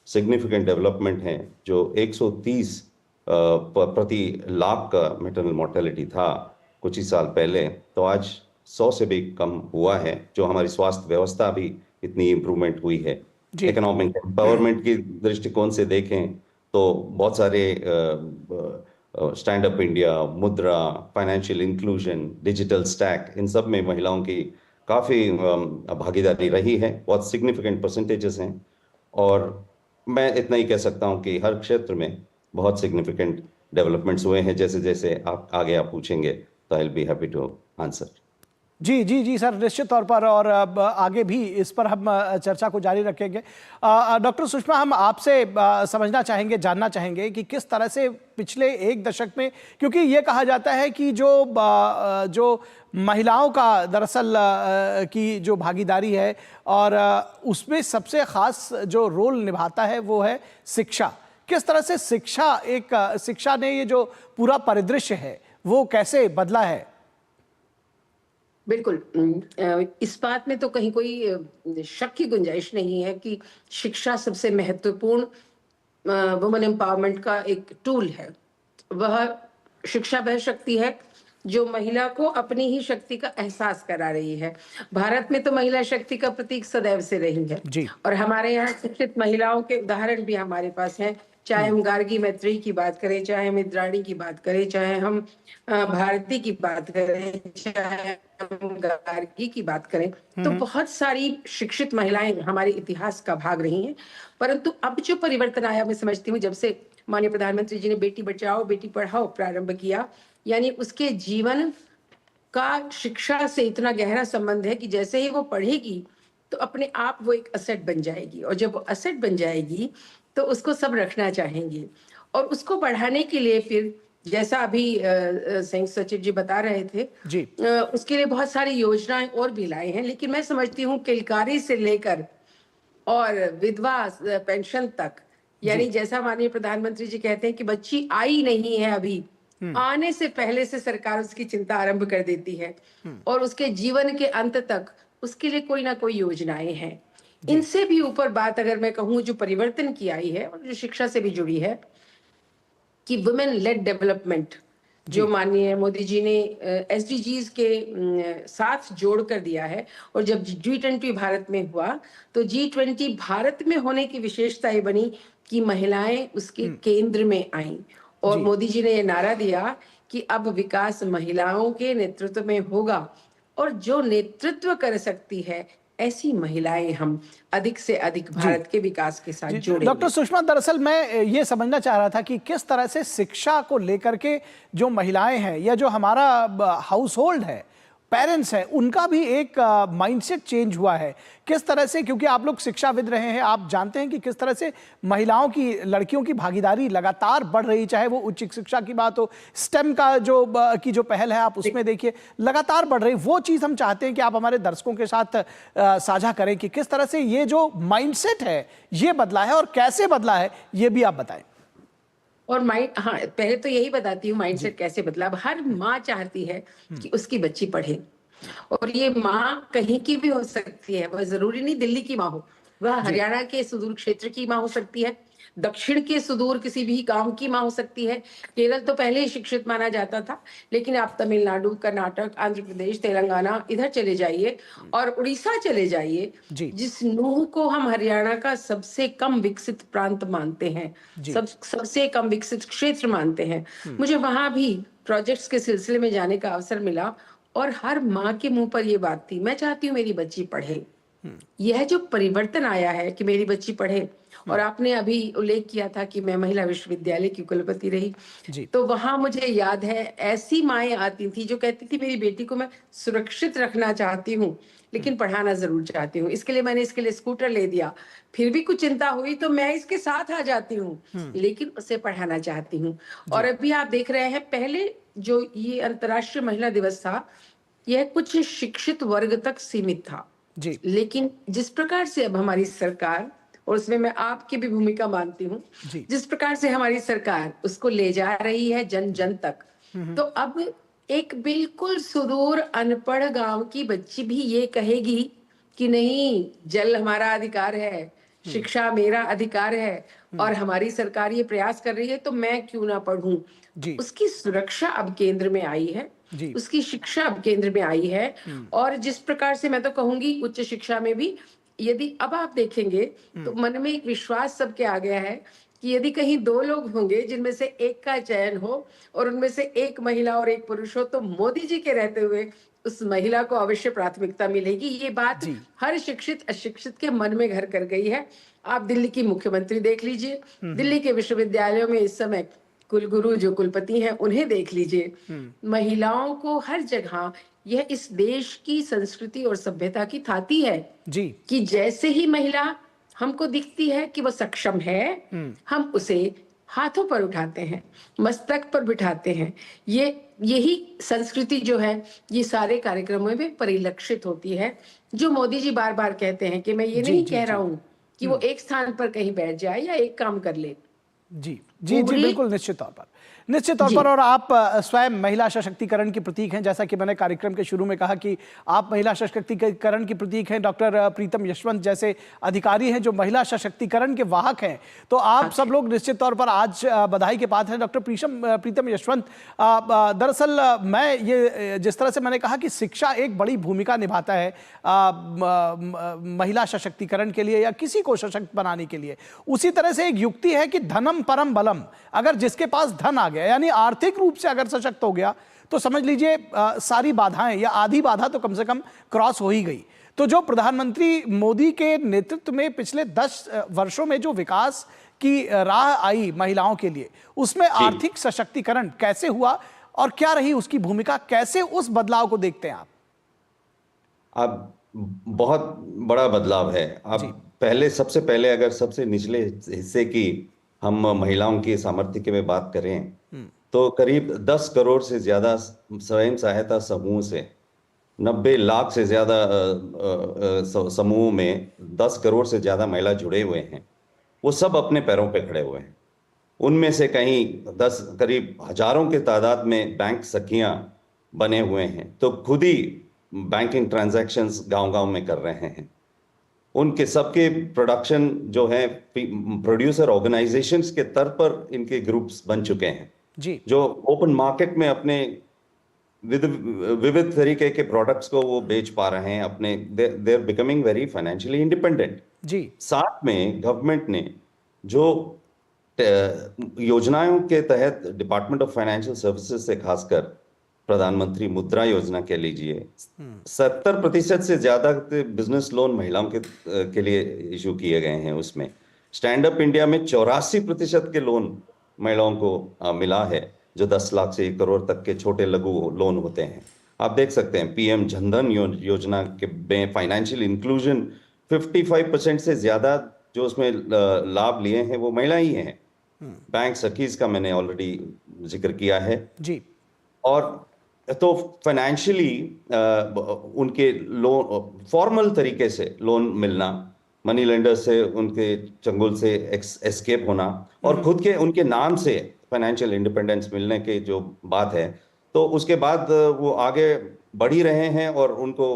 सिग्निफिकेंट डेवलपमेंट है। जो 130 प्रति लाख का मैटरनल मोर्टेलिटी था कुछ ही साल पहले, तो आज 100 से भी कम हुआ है। जो हमारी स्वास्थ्य व्यवस्था भी इतनी इम्प्रूवमेंट हुई है। इकोनॉमिक एम्पावरमेंट की दृष्टिकोण से देखें तो बहुत सारे स्टैंड अप इंडिया, मुद्रा, फाइनेंशियल इंक्लूजन, डिजिटल स्टैक, इन सब में महिलाओं की काफ़ी भागीदारी रही है। बहुत सिग्निफिकेंट परसेंटेजेस हैं। और मैं इतना ही कह सकता हूं कि हर क्षेत्र में बहुत सिग्निफिकेंट डेवलपमेंट्स हुए हैं। जैसे जैसे आप आगे पूछेंगे तो I will be happy to answer. जी सर, निश्चित तौर पर। और आगे भी इस पर हम चर्चा को जारी रखेंगे। डॉक्टर सुषमा, हम आपसे समझना चाहेंगे, जानना चाहेंगे कि किस तरह से पिछले एक दशक में, क्योंकि ये कहा जाता है कि जो महिलाओं का दरअसल की जो भागीदारी है और उसमें सबसे खास जो रोल निभाता है वो है शिक्षा, किस तरह से शिक्षा ने ये जो पूरा परिदृश्य है वो कैसे बदला है? बिल्कुल, इस बात में तो कहीं कोई शक की गुंजाइश नहीं है कि शिक्षा सबसे महत्वपूर्ण वुमेन एम्पावरमेंट का एक टूल है। शिक्षा वह शक्ति है जो महिला को अपनी ही शक्ति का एहसास करा रही है। भारत में तो महिला शक्ति का प्रतीक सदैव से रही है जी। और हमारे यहाँ शिक्षित महिलाओं के उदाहरण भी हमारे पास हैं। चाहे हम गार्गी मैत्री की बात करें, चाहे हम इंद्राणी की बात करें, चाहे हम भारती की बात करें, चाहे हम गार्गी की बात करें, तो बहुत सारी शिक्षित महिलाएं हमारे इतिहास का भाग रही हैं। परंतु अब जो परिवर्तन आया, मैं समझती हूँ जब से माननीय प्रधानमंत्री जी ने बेटी बचाओ बेटी पढ़ाओ प्रारंभ किया, यानी उसके जीवन का शिक्षा से इतना गहरा संबंध है कि जैसे ही वो पढ़ेगी तो अपने आप वो एक असेट बन जाएगी, और जब वो असेट बन जाएगी तो उसको सब रखना चाहेंगे। और उसको बढ़ाने के लिए फिर जैसा अभी संयुक्त सचिव जी बता रहे थे जी, उसके लिए बहुत सारी योजनाएं और भी लाए हैं। लेकिन मैं समझती हूँ किलकारी से लेकर और विधवा पेंशन तक, यानी जैसा माननीय प्रधानमंत्री जी कहते हैं कि बच्ची आई नहीं है अभी, आने से पहले से सरकार उसकी चिंता आरंभ कर देती है और उसके जीवन के अंत तक उसके लिए कोई ना कोई योजनाएं हैं। इनसे भी ऊपर बात अगर मैं कहूँ जो परिवर्तन की आई है और जो शिक्षा से भी जुड़ी है कि वुमेन लेड डेवलपमेंट, जो माननीय मोदी जी ने SDGs के साथ जोड़ कर दिया है। और जब G20 भारत में हुआ तो G20 भारत में होने की विशेषता ये बनी कि महिलाएं उसके केंद्र में आईं और मोदी जी ने ये नारा दिया कि अब विकास महिलाओं के नेतृत्व में होगा और जो नेतृत्व कर सकती है ऐसी महिलाएं हम अधिक से अधिक भारत के विकास के साथ जोड़ेंगे। डॉक्टर सुषमा, दरअसल मैं ये समझना चाह रहा था कि किस तरह से शिक्षा को लेकर के जो महिलाएं हैं या जो हमारा हाउस होल्ड है, पेरेंट्स हैं, उनका भी एक माइंडसेट चेंज हुआ है किस तरह से, क्योंकि आप लोग शिक्षाविद रहे हैं, आप जानते हैं कि किस तरह से महिलाओं की, लड़कियों की भागीदारी लगातार बढ़ रही, चाहे वो उच्च शिक्षा की बात हो, स्टेम का जो पहल है आप उसमें देखिए लगातार बढ़ रही। वो चीज़ हम चाहते हैं कि आप हमारे दर्शकों के साथ साझा करें कि किस तरह से ये जो माइंडसेट है ये बदला है और कैसे बदला है, ये भी आप बताएं। और हाँ, पहले तो यही बताती हूँ माइंडसेट कैसे बदला। अब हर माँ चाहती है कि उसकी बच्ची पढ़े, और ये माँ कहीं की भी हो सकती है, वह जरूरी नहीं दिल्ली की माँ हो, वह हरियाणा के सुदूर क्षेत्र की माँ हो सकती है, दक्षिण के सुदूर किसी भी गांव की माँ हो सकती है। केरल तो पहले ही शिक्षित माना जाता था, लेकिन आप तमिलनाडु, कर्नाटक, आंध्र प्रदेश, तेलंगाना इधर चले जाइए और उड़ीसा चले जाइए, जिस नूह को हम हरियाणा का सबसे कम विकसित प्रांत मानते हैं, सबसे कम विकसित क्षेत्र मानते हैं, मुझे वहां भी प्रोजेक्ट्स के सिलसिले में जाने का अवसर मिला और हर माँ के मुंह पर यह बात थी, मैं चाहती हूँ मेरी बच्ची पढ़े। यह जो परिवर्तन आया है कि मेरी बच्ची पढ़े, और आपने अभी उल्लेख किया था कि मैं महिला विश्वविद्यालय की कुलपति रही, तो वहां मुझे याद है ऐसी माएं आती थी जो कहती थी मेरी बेटी को मैं सुरक्षित रखना चाहती हूँ लेकिन पढ़ाना जरूर चाहती हूँ, इसके लिए मैंने इसके लिए स्कूटर ले दिया, फिर भी कुछ चिंता हुई तो मैं इसके साथ आ जाती हूँ लेकिन उसे पढ़ाना चाहती हूँ। और अभी आप देख रहे हैं, पहले जो ये अंतर्राष्ट्रीय महिला दिवस था यह कुछ शिक्षित वर्ग तक सीमित था, लेकिन जिस प्रकार से अब हमारी सरकार, और उसमें मैं आपकी भी भूमिका मानती हूँ, जिस प्रकार से हमारी सरकार उसको ले जा रही है जन जन तक, तो अब एक बिल्कुल सुदूर अनपढ़ गांव की बच्ची भी ये कहेगी कि नहीं, जल हमारा अधिकार है, शिक्षा मेरा अधिकार है और हमारी सरकार ये प्रयास कर रही है तो मैं क्यों ना पढ़ूं। उसकी सुरक्षा अब केंद्र में आई है, उसकी शिक्षा अब केंद्र में आई है। और जिस प्रकार से मैं तो कहूंगी उच्च शिक्षा में भी यदि अब आप देखेंगे तो मन में एक विश्वास सबके आ गया है कि यदि कहीं दो लोग होंगे जिनमें से एक का चयन हो और उनमें से एक महिला और एक पुरुष हो, तो मोदी जी के रहते हुए उस महिला को अवश्य प्राथमिकता मिलेगी। ये बात हर शिक्षित अशिक्षित के मन में घर कर गई है। आप दिल्ली की मुख्यमंत्री देख लीजिए, दिल्ली के विश्वविद्यालयों में इस समय कुलगुरु जो कुलपति हैं उन्हें देख लीजिए, महिलाओं को हर जगह यह इस देश की संस्कृति और सभ्यता की थाती है कि जैसे ही महिला हमको दिखती है कि वो सक्षम है, हम उसे हाथों पर उठाते हैं, मस्तक पर बिठाते हैं। यही संस्कृति जो है ये सारे कार्यक्रमों में परिलक्षित होती है, जो मोदी जी बार बार कहते हैं कि मैं ये नहीं कह रहा हूँ कि वो एक स्थान पर कहीं बैठ जाए या एक काम कर ले, जी जी जी, बिल्कुल, निश्चित तौर पर। और आप स्वयं महिला सशक्तिकरण की प्रतीक हैं, जैसा कि मैंने कार्यक्रम के शुरू में कहा कि आप महिला सशक्तिकरण की प्रतीक हैं। डॉक्टर प्रीतम यशवंत जैसे अधिकारी हैं जो महिला सशक्तिकरण के वाहक हैं। तो आप सब लोग निश्चित तौर पर आज बधाई के पात्र हैं। डॉक्टर प्रीतम यशवंत, दरअसल मैं ये जिस तरह से मैंने कहा कि शिक्षा एक बड़ी भूमिका निभाता है महिला सशक्तिकरण के लिए या किसी को सशक्त बनाने के लिए, उसी तरह से एक युक्ति है कि धनम परम बलम। अगर जिसके पास धन आ गया, यानी आर्थिक रूप से अगर सशक्त हो गया, तो समझ लीजिए सारी बाधाएं या आधी बाधा तो कम से कम क्रॉस हो ही गई। तो जो प्रधानमंत्री मोदी के नेतृत्व में पिछले 10 वर्षों में जो विकास की राह आई महिलाओं के लिए, उसमें आर्थिक सशक्तिकरण कैसे हुआ और क्या रही उसकी भूमिका, कैसे उस बदलाव को देखते हैं आप? अब बहुत बड़ा बदलाव है। अब सबसे पहले अगर सबसे निचले हिस्से की हम महिलाओं की सामर्थ्य की बात करें तो करीब 10 करोड़ से ज्यादा स्वयं सहायता समूह से 90 लाख से ज्यादा समूह में 10 करोड़ से ज्यादा महिला जुड़े हुए हैं। वो सब अपने पैरों पे खड़े हुए हैं। उनमें से कहीं करीब हजारों के तादाद में बैंक सखियां बने हुए हैं, तो खुद ही बैंकिंग ट्रांजैक्शंस गांव-गांव में कर रहे हैं। उनके सबके प्रोडक्शन जो है प्रोड्यूसर ऑर्गेनाइजेशंस के स्तर पर इनके ग्रुप्स बन चुके हैं जी, जो ओपन मार्केट में अपने विविध तरीके के प्रोडक्ट्स को वो बेच पा रहे हैं। अपने they are becoming very financially independent. जी, साथ में गवर्नमेंट ने जो योजनाओं के तहत डिपार्टमेंट ऑफ फाइनेंशियल सर्विसेज से खासकर प्रधानमंत्री मुद्रा योजना के लीजिए 70% से ज्यादा बिजनेस लोन महिलाओं के लिए इशू किए गए हैं। उसमें स्टैंड अप इंडिया में 84% के लोन महिलाओं को मिला है, जो 10 लाख से 1 करोड़ तक के छोटे लघु लोन होते हैं। आप देख सकते हैं पीएम जनधन योजना के में फाइनेंशियल इंक्लूजन 55% से ज्यादा जो उसमें लाभ लिए हैं वो महिला ही हैं। बैंक सखीज का मैंने ऑलरेडी जिक्र किया है जी। और तो फाइनेंशियली उनके लोन फॉर्मल तरीके से लोन मिलना, मनी लेंडर से उनके चंगुल से एस्केप होना और खुद के उनके नाम से फाइनेंशियल इंडिपेंडेंस मिलने की जो बात है, तो उसके बाद वो आगे बढ़ ही रहे हैं और उनको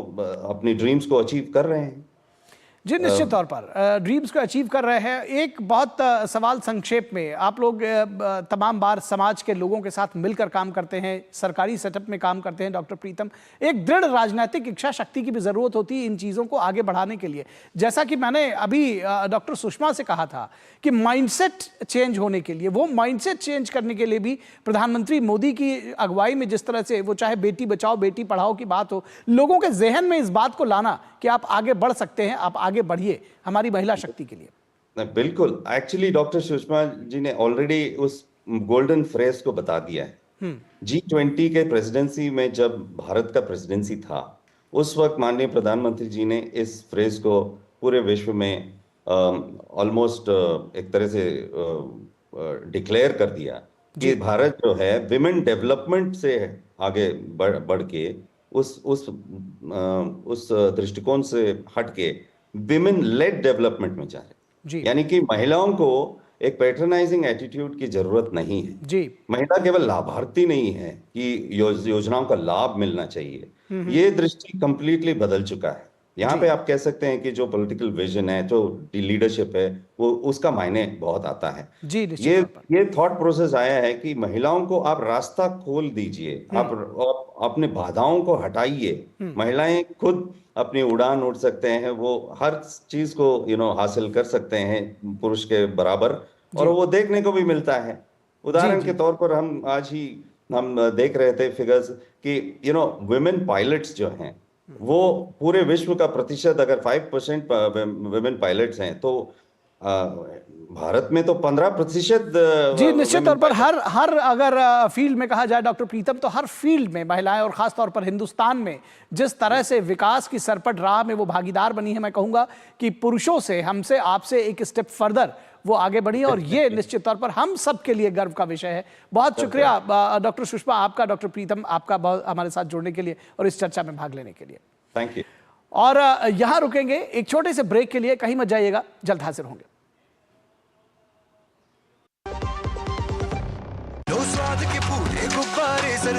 अपनी ड्रीम्स को अचीव कर रहे हैं। जी, निश्चित तौर पर ड्रीम्स को अचीव कर रहे हैं। एक बहुत सवाल संक्षेप में, आप लोग तमाम बार समाज के लोगों के साथ मिलकर काम करते हैं, सरकारी सेटअप में काम करते हैं डॉक्टर प्रीतम, एक दृढ़ राजनीतिक इच्छा शक्ति की भी ज़रूरत होती है इन चीज़ों को आगे बढ़ाने के लिए। जैसा कि मैंने अभी डॉक्टर सुषमा से कहा था कि माइंडसेट चेंज होने के लिए, वो माइंडसेट चेंज करने के लिए भी प्रधानमंत्री मोदी की अगुवाई में जिस तरह से वो चाहे बेटी बचाओ बेटी पढ़ाओ की बात हो, लोगों के जहन में इस बात को लाना कि आप आगे बढ़ सकते हैं, आप आगे बढ़िए हमारी महिला शक्ति के लिए। बिल्कुल, एक्चुअली डॉक्टर सुषमा जी ने ऑलरेडी उस गोल्डन फ्रेज को बता दिया है। G20 के प्रेसिडेंसी में जब भारत का प्रेसिडेंसी था, उस वक्त माननीय प्रधानमंत्री जी ने इस फ्रेज को पूरे विश्व में ऑलमोस्ट एक तरह से डिक्लेयर कर दिया कि भारत जो है विमेन डेवलपमेंट से आगे बढ़ के उस दृष्टिकोण से हट के विमेन लेड डेवलपमेंट में जा रहे, यानी कि महिलाओं को एक पैटर्नाइजिंग एटीट्यूड की जरूरत नहीं है जी। महिला केवल लाभार्थी नहीं है कि योजनाओं का लाभ मिलना चाहिए, ये दृष्टि कंप्लीटली बदल चुका है। यहाँ पे आप कह सकते हैं कि जो पॉलिटिकल विजन है, जो लीडरशिप है, वो उसका मायने बहुत आता है जी। ये थॉट प्रोसेस आया है कि महिलाओं को आप रास्ता खोल दीजिए, आप अपने बाधाओं को हटाइए, महिलाएं खुद अपनी उड़ान उड़ सकते हैं, वो हर चीज को हासिल कर सकते हैं पुरुष के बराबर, और वो देखने को भी मिलता है। उदाहरण के तौर पर हम देख रहे थे फिगर्स कि वुमेन पायलट्स जो हैं, वो पूरे विश्व का प्रतिशत अगर 5% वुमेन पायलट्स हैं, तो भारत में तो 15% जी। निश्चित तौर पर हर अगर फील्ड में कहा जाए डॉक्टर प्रीतम, तो हर फील्ड में महिलाएं, और खास तौर पर हिंदुस्तान में जिस तरह से विकास की सरपट राह में वो भागीदार बनी है, मैं कहूंगा कि पुरुषों से, हमसे, आपसे एक स्टेप फर्दर वो आगे बढ़ी है, और ये निश्चित तौर पर हम सब के लिए गर्व का विषय है। बहुत शुक्रिया डॉक्टर सुषमा आपका, डॉक्टर प्रीतम आपका, बहुत हमारे साथ जुड़ने के लिए और इस चर्चा में भाग लेने के लिए। Thank you. और यहां रुकेंगे एक छोटे से ब्रेक के लिए, कहीं मत जाइएगा, जल्द हाजिर होंगे।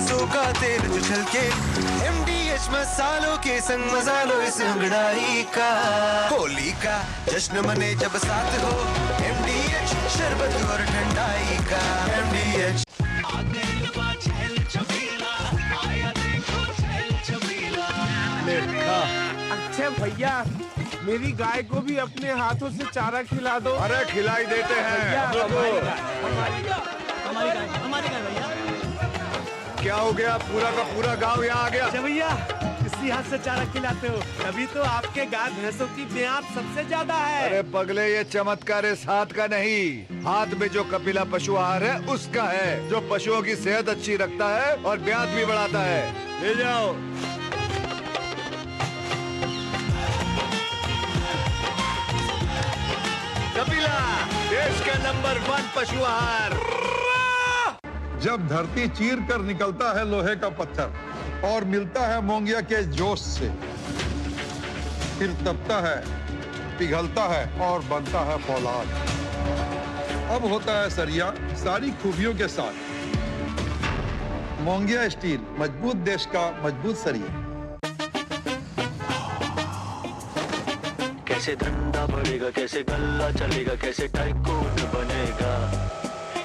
सरसों का तेल जो छलके, MDH मसालों के संग मजा लो इस अंगड़ाई का। होली का जश्न मने जब साथ हो, MDH शरबत और ठंडाई का। MDH अच्छा भैया, मेरी गाय को भी अपने हाथों से चारा खिला दो। अरे खिलाई देते हैं। हमारी गाय भैया। क्या हो गया, पूरा का पूरा गांव यहाँ आ गया। अच्छा भैया, इसी हाथ से चारा खिलाते हो, तभी तो आपके गाय भैंसों की ब्याज सबसे ज्यादा है। अरे पगले, ये चमत्कार इस हाथ का नहीं, हाथ में जो कपिला पशु आहार है उसका है, जो पशुओं की सेहत अच्छी रखता है और ब्याज भी बढ़ाता है। ले जाओ। कपिला, देश का नंबर 1 पशु आहार। जब धरती चीर कर निकलता है लोहे का पत्थर और मिलता है मोंगिया के जोश से, फिर तपता है, पिघलता है और बनता है फौलाद। अब होता है सरिया सारी खूबियों के साथ। मोंगिया स्टील, मजबूत देश का मजबूत सरिया। कैसे धंधा बढ़ेगा, कैसे गल्ला चलेगा, कैसे टाइकून बनेगा।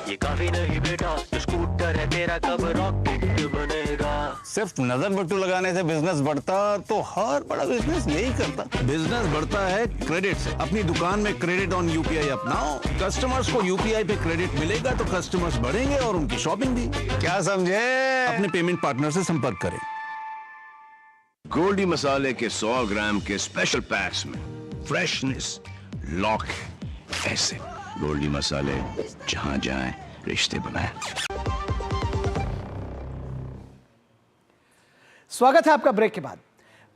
ये काफी नहीं बेटा, जो स्कूटर है तेरा कब रॉकेट बनेगा। सिर्फ नजर बट्टू लगाने से बिजनेस बढ़ता तो हर बड़ा बिजनेस यही करता। बिजनेस बढ़ता है क्रेडिट से। अपनी दुकान में क्रेडिट ऑन यूपीआई अपनाओ, कस्टमर्स को यूपीआई पे क्रेडिट मिलेगा तो कस्टमर्स बढ़ेंगे और उनकी शॉपिंग भी। क्या समझे? अपने पेमेंट पार्टनर से संपर्क करें। गोल्डी मसाले के 100 ग्राम के स्पेशल पैक्स में फ्रेशनेस लॉक है। ऐसे गोल्डी मसाले जहां जाएं रिश्ते बनाएं। स्वागत है आपका ब्रेक के बाद।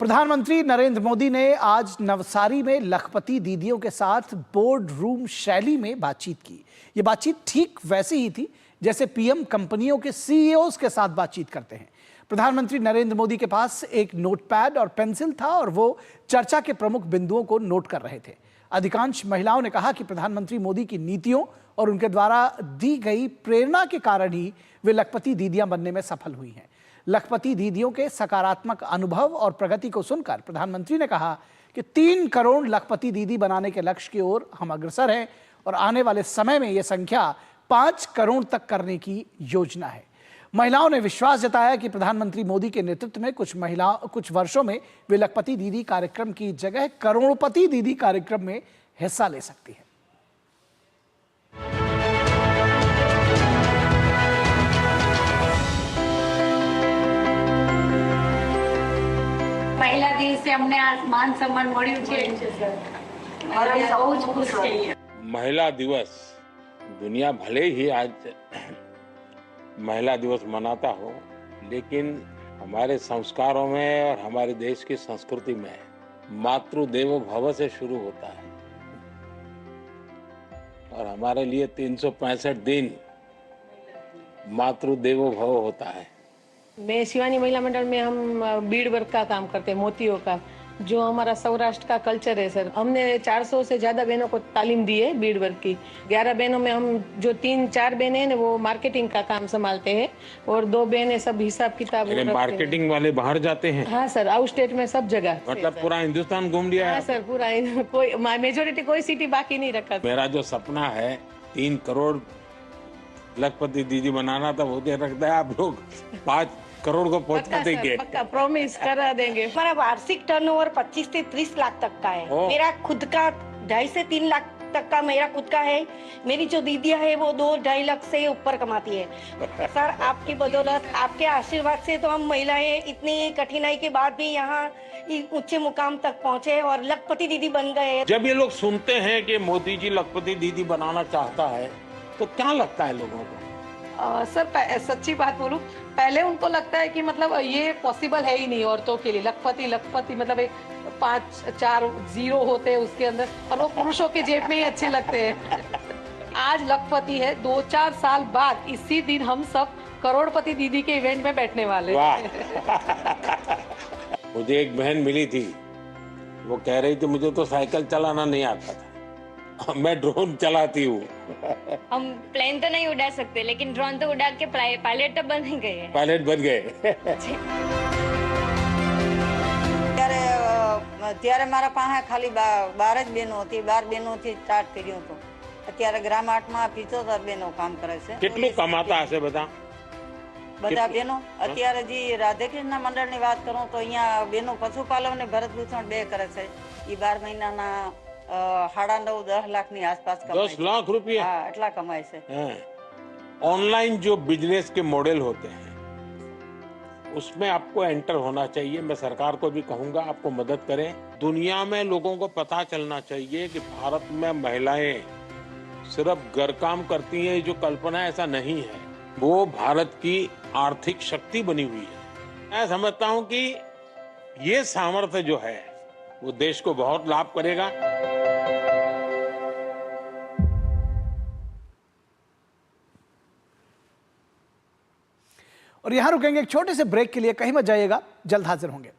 प्रधानमंत्री नरेंद्र मोदी ने आज नवसारी में लखपति दीदियों के साथ बोर्ड रूम शैली में बातचीत की। ये बातचीत ठीक वैसी ही थी जैसे पीएम कंपनियों के सीईओज के साथ बातचीत करते हैं। प्रधानमंत्री नरेंद्र मोदी के पास एक नोटपैड और पेंसिल था और वो चर्चा के प्रमुख बिंदुओं को नोट कर रहे थे। अधिकांश महिलाओं ने कहा कि प्रधानमंत्री मोदी की नीतियों और उनके द्वारा दी गई प्रेरणा के कारण ही वे लखपति दीदियां बनने में सफल हुई हैं। लखपति दीदियों के सकारात्मक अनुभव और प्रगति को सुनकर प्रधानमंत्री ने कहा कि 3 करोड़ लखपति दीदी बनाने के लक्ष्य की ओर हम अग्रसर हैं और आने वाले समय में यह संख्या 5 करोड़ तक करने की योजना है। महिलाओं ने विश्वास जताया कि प्रधानमंत्री मोदी के नेतृत्व में कुछ वर्षों में वे लखपति दीदी कार्यक्रम की जगह करोड़पति दीदी कार्यक्रम में हिस्सा ले सकती है। महिला दिन से हमने मान सम्मान મળ્યું છે और हम बहुत खुश છીએ। महिला दिवस दुनिया भले ही आज महिला दिवस मनाता हो, लेकिन हमारे संस्कारों में और हमारे देश की संस्कृति में मातृ देवो भव से शुरू होता है और हमारे लिए 365 दिन मातृ देवो भव होता है। मैं शिवानी महिला मंडल में हम बीड वर्क का काम करते हैं, मोतियों का, जो हमारा सौराष्ट्र का कल्चर है सर। हमने 400 से ज्यादा बहनों को तालीम दी है बीड वर्क की। 11 बहनों में हम जो 3-4 बहनें हैं वो मार्केटिंग का काम संभालते हैं और 2 बहनें सब हिसाब किताब रखते हैं। मार्केटिंग वाले बाहर जाते हैं? हाँ सर, आउट स्टेट में सब जगह। मतलब पूरा हिंदुस्तान घूम लिया? हाँ सर, पूरा, कोई मेजोरिटी कोई सिटी बाकी नहीं रखा। मेरा जो सपना है 3 करोड़ लखपति दीदी बनाना था, वो दे रखता है आप लोग 5 करोड़ को पहुंचा देंगे। पक्का प्रॉमिस करा देंगे। हमारा वार्षिक टर्नओवर 25 से 30 लाख तक का है। मेरा खुद का 2.5 से 3 लाख तक का मेरा खुद का है। मेरी जो दीदियां है वो 2-2.5 लाख से ऊपर कमाती है। सर आपकी बदौलत, आपके आशीर्वाद से तो हम महिलाएं इतनी कठिनाई के बाद भी यहाँ ऊंचे मुकाम तक पहुँचे और लखपति दीदी बन गए। जब ये लोग सुनते हैं कि मोदी जी लखपति दीदी बनाना चाहता है तो क्या लगता है लोगों को? सर सच्ची बात बोलूं, पहले उनको लगता है कि मतलब ये पॉसिबल है ही नहीं औरतों के लिए। लखपति मतलब एक 5-4 जीरो होते हैं उसके अंदर और वो पुरुषों के जेब में ही अच्छे लगते हैं। आज लखपति है, 2-4 साल बाद इसी दिन हम सब करोड़पति दीदी के इवेंट में बैठने वाले। मुझे एक बहन मिली थी, वो कह रही थी मुझे तो साइकिल चलाना नहीं आता था, मैं ड्रोन चलाती हूँ। हम प्लेन तो नहीं उड़ा सकते, लेकिन ड्रोन तो उड़ा के पायलट तो बन ही गए। पायलट बन गए। ત્યારે મારા પાસે ખાલી 12 જ બહેનો હતી, 12 બહેનોથી સ્ટાર્ટ કર્યું હતું. અત્યારે ગ્રામ 8માં 75 બહેનો કામ કરે છે. કેટલું કમાતા હશે બધા બહેનો? અત્યારે જે રાધેકૃષ્ણ મંડળની વાત કરું તો અહીંયા બહેનો પશુપાલન ને ભરતભૂષણ 2 કરે છે. એ 12 મહિનાના 9.5-10 લાખની આસપાસ કમાય. 10 लाख रुपया? हाँ, એટલા કમાય છે. ऑनलाइन जो बिजनेस के मॉडल होते हैं उसमें आपको एंटर होना चाहिए। मैं सरकार को भी कहूंगा आपको मदद करें। दुनिया में लोगों को पता चलना चाहिए कि भारत में महिलाएं सिर्फ घर काम करती हैं, जो कल्पना है ऐसा नहीं है। वो भारत की आर्थिक शक्ति बनी हुई है। मैं समझता हूं कि ये सामर्थ्य जो है वो देश को बहुत लाभ करेगा। और यहां रुकेंगे एक छोटे से ब्रेक के लिए, कहीं मत जाइएगा, जल्द हाजिर होंगे।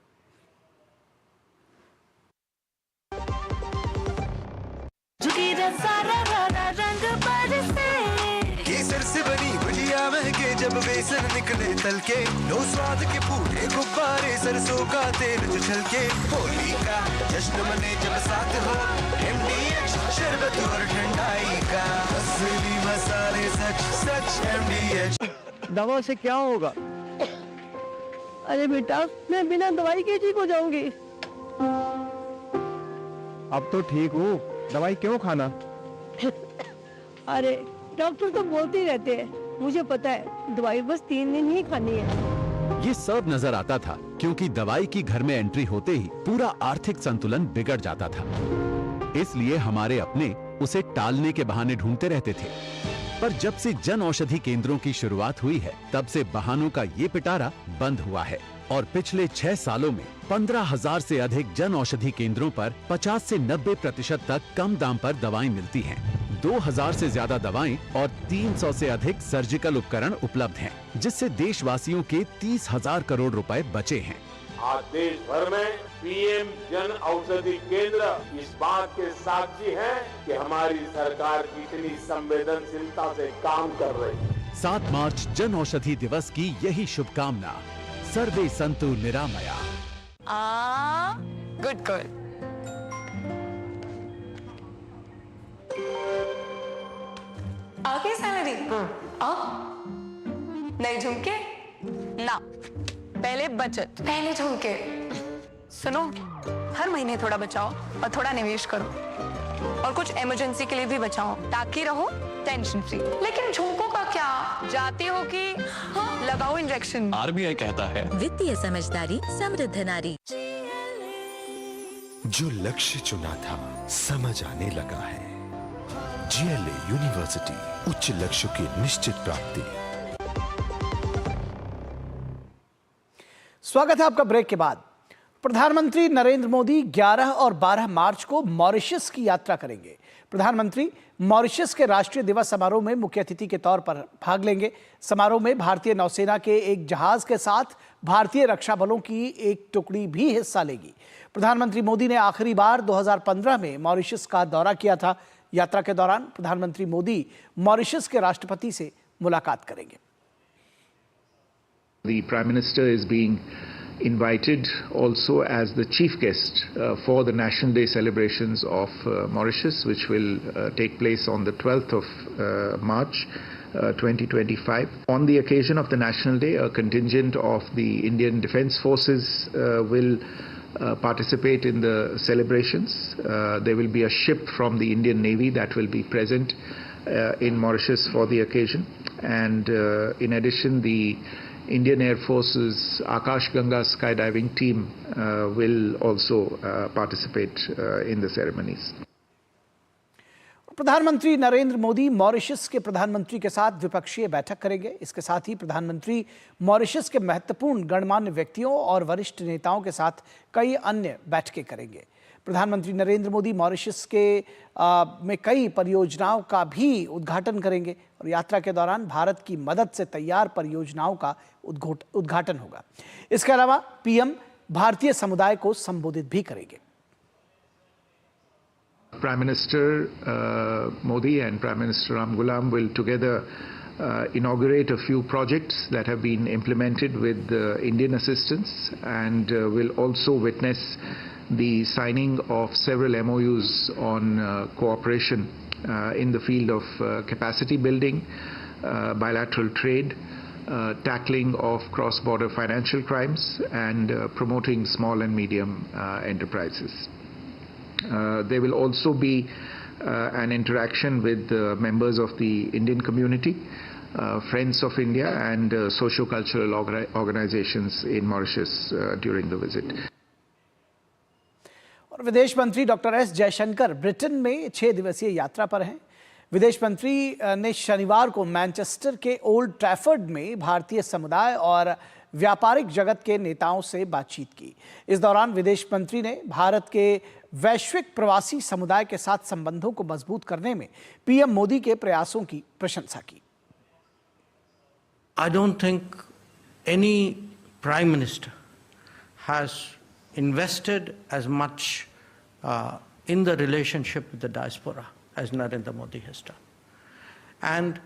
केसर से बनी भुजिया महके जब बेसन निकले तल के, लो स्वाद के पूरे गुब्बारे सरसों का तेल जो छलके, होली का जश्न मने जब साथ हो MDH शरबत और ठंडाई का, असली मसाले सच सच MDH। दवा से क्या होगा? अरे बेटा, मैं बिना दवाई के ठीक हो जाऊंगी। अब तो ठीक हूँ, दवाई क्यों खाना? अरे डॉक्टर तो बोलते ही रहते हैं, मुझे पता है, दवाई बस 3 दिन ही खानी है। ये सब नजर आता था क्योंकि दवाई की घर में एंट्री होते ही पूरा आर्थिक संतुलन बिगड़ जाता था। इसलिए हमारे अपने उसे टालने के बहाने ढूंढते रहते थे। पर जब से जन औषधि केंद्रों की शुरुआत हुई है, तब से बहानों का ये पिटारा बंद हुआ है और पिछले 6 सालों में 15,000 से अधिक जन औषधि केंद्रों पर 50 से 90% तक कम दाम पर दवाएं मिलती हैं। 2000 से ज्यादा दवाएं और 300 से अधिक सर्जिकल उपकरण उपलब्ध हैं, जिससे देशवासियों के 30,000 करोड़ रुपए बचे हैं। आज देश भर में पीएम जन औषधि केंद्र इस बात के साक्षी हैं कि हमारी सरकार कितनी संवेदनशीलता से काम कर रही है। 7 मार्च जन औषधि दिवस की यही शुभकामना। सर्वे संतु निरामया। Good girl. आगे सैलरी? नहीं झुमके ना, पहले बचत, पहले झुमके। सुनो, हर महीने थोड़ा बचाओ और थोड़ा निवेश करो, और कुछ इमरजेंसी के लिए भी बचाओ, ताकि रहो टेंशन फ्री। लेकिन झुमकों का क्या? जाती हो कि लगाओ इंजेक्शन। RBI कहता है, वित्तीय समझदारी समृद्ध नारी। जो लक्ष्य चुना था समझ आने लगा है। GLA यूनिवर्सिटी, उच्च लक्ष्य की निश्चित प्राप्ति। स्वागत है आपका ब्रेक के बाद। प्रधानमंत्री नरेंद्र मोदी 11 और 12 मार्च को मॉरिशस की यात्रा करेंगे। प्रधानमंत्री मॉरिशस के राष्ट्रीय दिवस समारोह में मुख्य अतिथि के तौर पर भाग लेंगे। समारोह में भारतीय नौसेना के एक जहाज के साथ भारतीय रक्षा बलों की एक टुकड़ी भी हिस्सा लेगी। प्रधानमंत्री मोदी ने आखिरी बार 2015 में मॉरिशस का दौरा किया था। यात्रा के दौरान प्रधानमंत्री मोदी मॉरिशस के राष्ट्रपति से मुलाकात करेंगे। The Prime Minister is being invited also as the chief guest for the National Day celebrations of Mauritius, which will take place on the 12th of March 2025. On the occasion of the National Day, a contingent of the Indian Defence Forces will participate in the celebrations. There will be a ship from the Indian Navy that will be present in Mauritius for the occasion, and in addition, the Indian Air Force's Akash Ganga skydiving team will also participate in the ceremonies. प्रधानमंत्री Narendra Modi Mauritius के प्रधानमंत्री के साथ द्विपक्षीय बैठक करेंगे। इसके साथ ही प्रधानमंत्री मॉरिशस के महत्वपूर्ण गणमान्य व्यक्तियों और वरिष्ठ नेताओं के साथ कई अन्य बैठकें करेंगे। प्रधानमंत्री नरेंद्र मोदी मॉरिशस के में कई परियोजनाओं का भी उद्घाटन करेंगे और यात्रा के दौरान भारत की मदद से तैयार परियोजनाओं का उद्घाटन होगा। इसके अलावा पीएम भारतीय समुदाय को संबोधित भी करेंगे। Prime Minister Modi and Prime Minister Ram Ghulam will together inaugurate a few projects that have been implemented with Indian assistance, and will also witness the signing of several MOUs on cooperation in the field of capacity building, bilateral trade, tackling of cross-border financial crimes, and promoting small and medium enterprises. There will also be an interaction with members of the Indian community, Friends of India, and socio-cultural organizations in Mauritius during the visit. और विदेश मंत्री doctor S Jaishankar Britain में 6 दिवसीय यात्रा पर हैं। विदेश मंत्री ने शनिवार को मैनचेस्टर के ओल्ड ट्रैफर्ड में भारतीय समुदाय और व्यापारिक जगत के नेताओं से बातचीत की। इस दौरान विदेश मंत्री ने भारत के वैश्विक प्रवासी समुदाय के साथ संबंधों को मजबूत करने में पीएम मोदी के प्रयासों की प्रशंसा की। I don't think any prime minister has invested as much in the relationship with the diaspora as Narendra Modi has done. And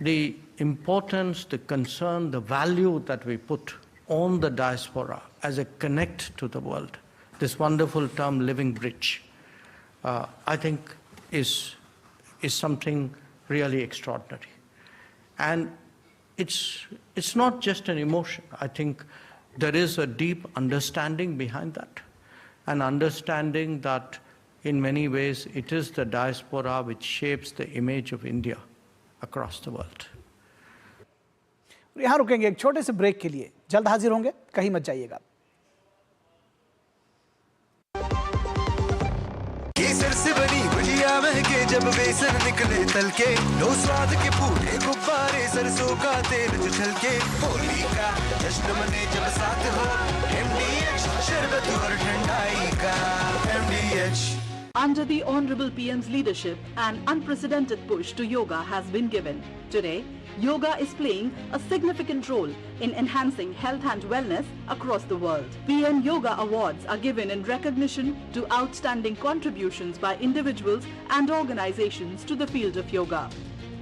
the importance, the concern, the value that we put on the diaspora as a connect to the world, this wonderful term living bridge, I think is something really extraordinary. And it's not just an emotion. I think there is a deep understanding behind that, an understanding that in many ways it is the diaspora which shapes the image of India across the world. यहाँ रुकेंगे एक छोटे से break के लिए, जल्द हाजिर होंगे, कहीं मत जाइएगा। केसर से बनी गुजिया महके जब बेसन निकले तलके, लो स्वाद के पूरे गुब्बारे सरसों का तेल जो छलके, होली का जश्न मने जब साथ हो, MDH शरबत और ठंडाई का MDH। Under the Honorable PM's leadership, an unprecedented push to yoga has been given. Today, yoga is playing a significant role in enhancing health and wellness across the world. PM Yoga Awards are given in recognition to outstanding contributions by individuals and organizations to the field of yoga.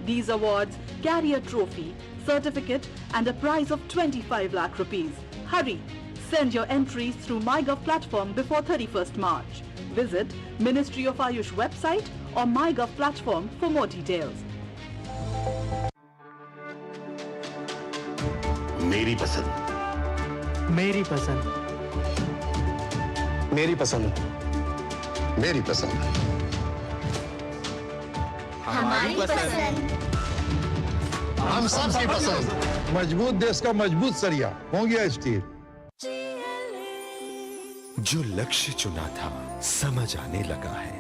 These awards carry a trophy, certificate and a prize of 25 lakh rupees. Hurry! Send your entries through MyGov platform before 31st March. Visit Ministry of Ayush website or MyGov platform for more details. मेरी पसंद, मेरी पसंद, मेरी पसंद, मेरी पसंद, हमारी पसंद, हम सबकी पसंद। मजबूत देश का मजबूत सरिया होंगे स्टील। जो लक्ष्य चुना था समझ आने लगा है।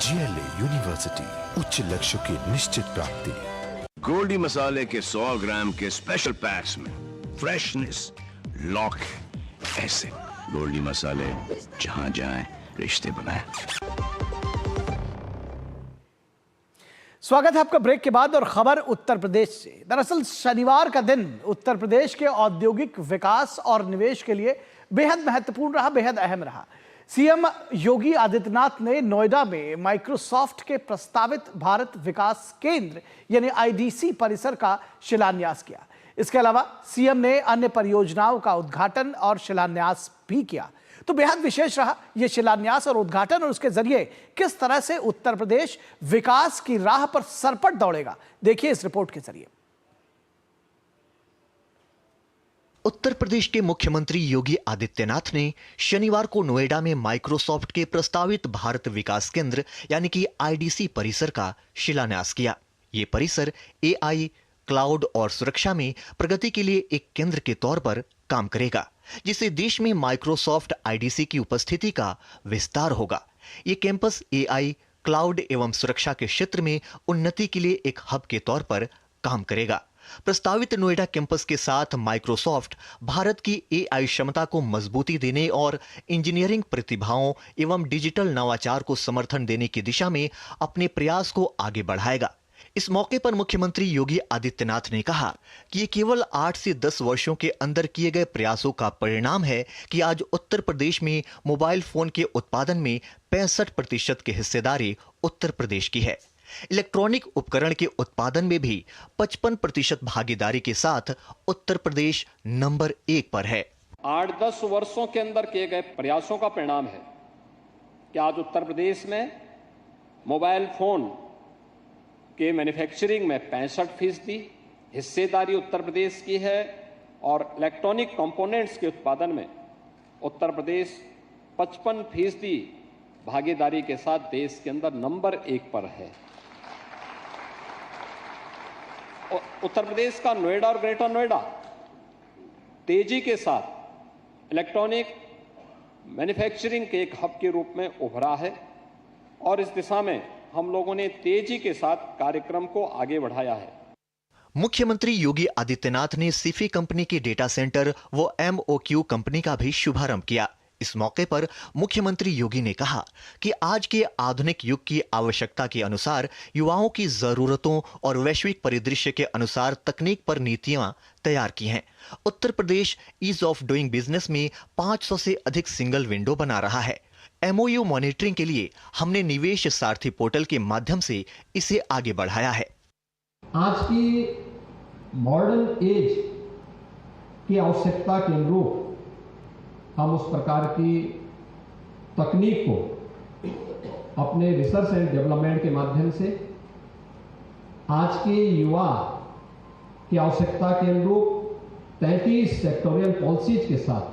GLA यूनिवर्सिटी, उच्च लक्ष्य की निश्चित प्राप्ति। गोल्डी मसाले के 100 ग्राम के स्पेशल पैक्स में फ्रेशनेस लॉक ऐसे। गोल्डी मसाले जहां जाएं रिश्ते बनाएं। स्वागत है आपका ब्रेक के बाद और खबर उत्तर प्रदेश से। दरअसल शनिवार का दिन उत्तर प्रदेश के औद्योगिक विकास और निवेश के लिए बेहद महत्वपूर्ण रहा, बेहद अहम रहा। सीएम योगी आदित्यनाथ ने नोएडा में माइक्रोसॉफ्ट के प्रस्तावित भारत विकास केंद्र यानी IDC परिसर का शिलान्यास किया। इसके अलावा सीएम ने अन्य परियोजनाओं का उद्घाटन और शिलान्यास भी किया। तो बेहद विशेष रहा यह शिलान्यास और उद्घाटन, और उसके जरिए किस तरह से उत्तर प्रदेश विकास की राह पर सरपट दौड़ेगा, देखिए इस रिपोर्ट के जरिए। उत्तर प्रदेश के मुख्यमंत्री योगी आदित्यनाथ ने शनिवार को नोएडा में माइक्रोसॉफ्ट के प्रस्तावित भारत विकास केंद्र यानी कि IDC परिसर का शिलान्यास किया। ये परिसर AI, क्लाउड और सुरक्षा में प्रगति के लिए एक केंद्र के तौर पर काम करेगा, जिससे देश में माइक्रोसॉफ्ट IDC की उपस्थिति का विस्तार होगा। ये कैंपस AI, क्लाउड एवं सुरक्षा के क्षेत्र में उन्नति के लिए एक हब के तौर पर काम करेगा। प्रस्तावित नोएडा कैंपस के साथ माइक्रोसॉफ्ट भारत की AI क्षमता को मजबूती देने और इंजीनियरिंग प्रतिभाओं एवं डिजिटल नवाचार को समर्थन देने की दिशा में अपने प्रयास को आगे बढ़ाएगा। इस मौके पर मुख्यमंत्री योगी आदित्यनाथ ने कहा कि ये केवल 8 से 10 वर्षों के अंदर किए गए प्रयासों का परिणाम है कि आज उत्तर प्रदेश में मोबाइल फोन के उत्पादन में 65% की हिस्सेदारी उत्तर प्रदेश की है। इलेक्ट्रॉनिक उपकरण के उत्पादन में भी 55% भागीदारी के साथ उत्तर प्रदेश नंबर 1 पर है। 8-10 वर्षों के अंदर किए गए प्रयासों का परिणाम है कि आज उत्तर प्रदेश में मोबाइल फोन के मैन्युफैक्चरिंग में 65% हिस्सेदारी उत्तर प्रदेश की है और इलेक्ट्रॉनिक कंपोनेंट्स के उत्पादन में उत्तर प्रदेश 55% भागीदारी के साथ देश के अंदर नंबर 1 पर है। उत्तर प्रदेश का नोएडा और ग्रेटर नोएडा तेजी के साथ इलेक्ट्रॉनिक मैन्युफैक्चरिंग के एक हब के रूप में उभरा है और इस दिशा में हम लोगों ने तेजी के साथ कार्यक्रम को आगे बढ़ाया है। मुख्यमंत्री योगी आदित्यनाथ ने सिफी कंपनी के डेटा सेंटर व MOQ कंपनी का भी शुभारंभ किया। इस मौके पर मुख्यमंत्री योगी ने कहा कि आज के आधुनिक युग की आवश्यकता के अनुसार युवाओं की जरूरतों और वैश्विक परिदृश्य के अनुसार तकनीक पर नीतियां तैयार की हैं। Uttar Pradesh ease of doing business में 500 से अधिक सिंगल विंडो बना रहा है। MOU मॉनिटरिंग के लिए हमने निवेश सारथी पोर्टल के माध्यम से इसे आगे बढ़ाया है। आज की मॉडर्न एज की आवश्यकता के अनुरूप हम उस प्रकार की तकनीक को अपने रिसर्च एंड डेवलपमेंट के माध्यम से आज के युवा की आवश्यकता के अनुरूप 33 सेक्टोरियल पॉलिसीज के साथ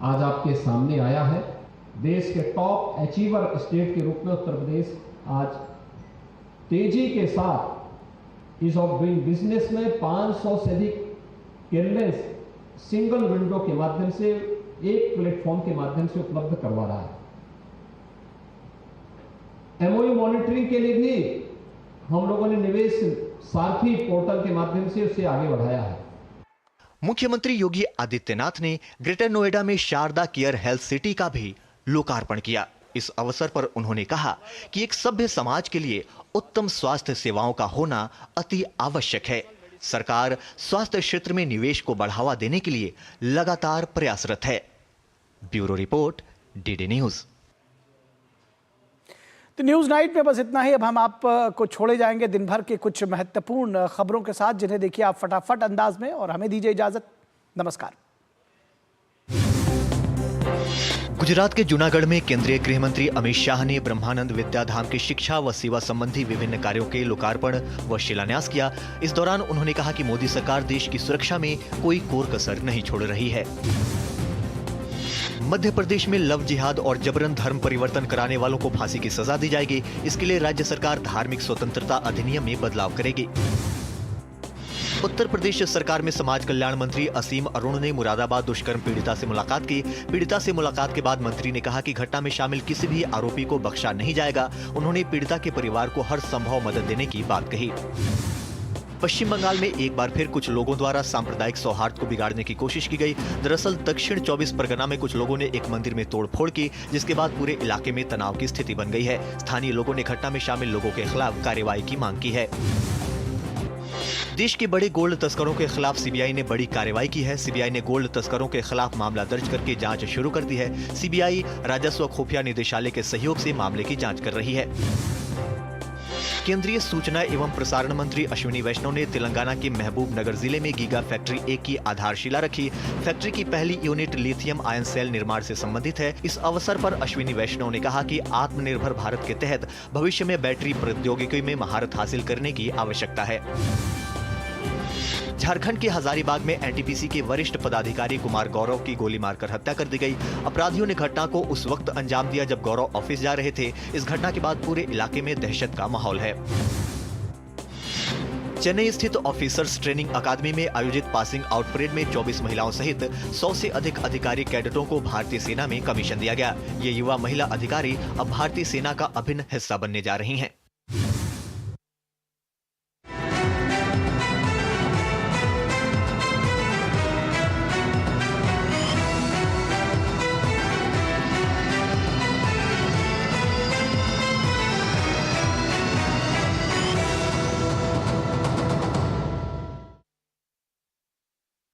आज आपके सामने आया है। देश के टॉप अचीवर स्टेट के रूप में उत्तर प्रदेश आज तेजी के साथ ईज ऑफ डूइंग बिजनेस में 500 से अधिक केयरलेस सिंगल विंडो के माध्यम से एक प्लेटफॉर्म के माध्यम से उपलब्ध करवा रहा है। MOU मॉनिटरिंग के लिए भी हम लोगों ने निवेश सारथी पोर्टल के माध्यम से उसे आगे बढ़ाया है। मुख्यमंत्री योगी आदित्यनाथ ने ग्रेटर नोएडा में शारदा केयर हेल्थ सिटी का भी लोकार्पण किया। इस अवसर पर उन्होंने कहा कि एक सभ्य समाज के लिए उत्तम स्वास्थ्य सेवाओं का होना अति आवश्यक है। सरकार स्वास्थ्य क्षेत्र में निवेश को बढ़ावा देने के लिए लगातार प्रयासरत है। Bureau report, DD news. तो न्यूज नाइट में बस इतना ही। अब हम आपको छोड़े जाएंगे दिन भर के कुछ महत्वपूर्ण खबरों के साथ, जिन्हें देखिए आप फटाफट अंदाज में, और हमें दीजिए इजाजत। नमस्कार। गुजरात के जूनागढ़ में केंद्रीय गृह मंत्री अमित शाह ने ब्रह्मानंद विद्याधाम की शिक्षा व सेवा संबंधी विभिन्न कार्यों के लोकार्पण व शिलान्यास किया। इस दौरान उन्होंने कहा कि मोदी सरकार देश की सुरक्षा में कोई कोर कसर नहीं छोड़ रही है। मध्य प्रदेश में लव जिहाद और जबरन धर्म परिवर्तन कराने वालों को फांसी की सजा दी जाएगी। इसके लिए राज्य सरकार धार्मिक स्वतंत्रता अधिनियम में बदलाव करेगी। उत्तर प्रदेश सरकार में समाज कल्याण मंत्री असीम अरुण ने मुरादाबाद दुष्कर्म पीड़िता से मुलाकात की। पीड़िता से मुलाकात के बाद मंत्री ने कहा कि घटना में शामिल किसी भी आरोपी को बख्शा नहीं जाएगा। उन्होंने पीड़िता के परिवार को हर संभव मदद देने की बात कही। पश्चिम बंगाल में एक बार फिर कुछ लोगों द्वारा सांप्रदायिक सौहार्द को बिगाड़ने की कोशिश की गई। दरअसल दक्षिण 24 परगना में कुछ लोगों ने एक मंदिर में तोड़फोड़ की, जिसके बाद पूरे इलाके में तनाव की स्थिति बन गई है। स्थानीय लोगों ने घटना में शामिल लोगों के खिलाफ कार्रवाई की मांग की है। देश के बड़े गोल्ड तस्करों के खिलाफ सीबीआई ने बड़ी कार्रवाई की है। सीबीआई ने गोल्ड तस्करों के खिलाफ मामला दर्ज करके जांच शुरू कर दी है। सीबीआई राजस्व खुफिया निदेशालय के सहयोग से मामले की जांच कर रही है। केंद्रीय सूचना एवं प्रसारण मंत्री अश्विनी वैष्णव ने तेलंगाना के महबूब नगर जिले में गीगा फैक्ट्री 1 की आधारशिला रखी। फैक्ट्री की पहली यूनिट लिथियम आयन सेल निर्माण से संबंधित है। इस अवसर पर अश्विनी वैष्णव ने कहा कि आत्मनिर्भर भारत के तहत भविष्य में बैटरी प्रौद्योगिकी में महारत हासिल करने की आवश्यकता है। झारखंड के हजारीबाग में एनटीपीसी के वरिष्ठ पदाधिकारी कुमार गौरव की गोली मारकर हत्या कर दी गई। अपराधियों ने घटना को उस वक्त अंजाम दिया जब गौरव ऑफिस जा रहे थे। इस घटना के बाद पूरे इलाके में दहशत का माहौल है। चेन्नई स्थित ऑफिसर्स ट्रेनिंग अकादमी में आयोजित पासिंग आउट परेड में 24 महिलाओं सहित 100 से अधिक अधिकारी कैडेटों को भारतीय सेना में कमीशन दिया गया। ये युवा महिला अधिकारी अब भारतीय सेना का अभिन्न हिस्सा बनने जा रही हैं।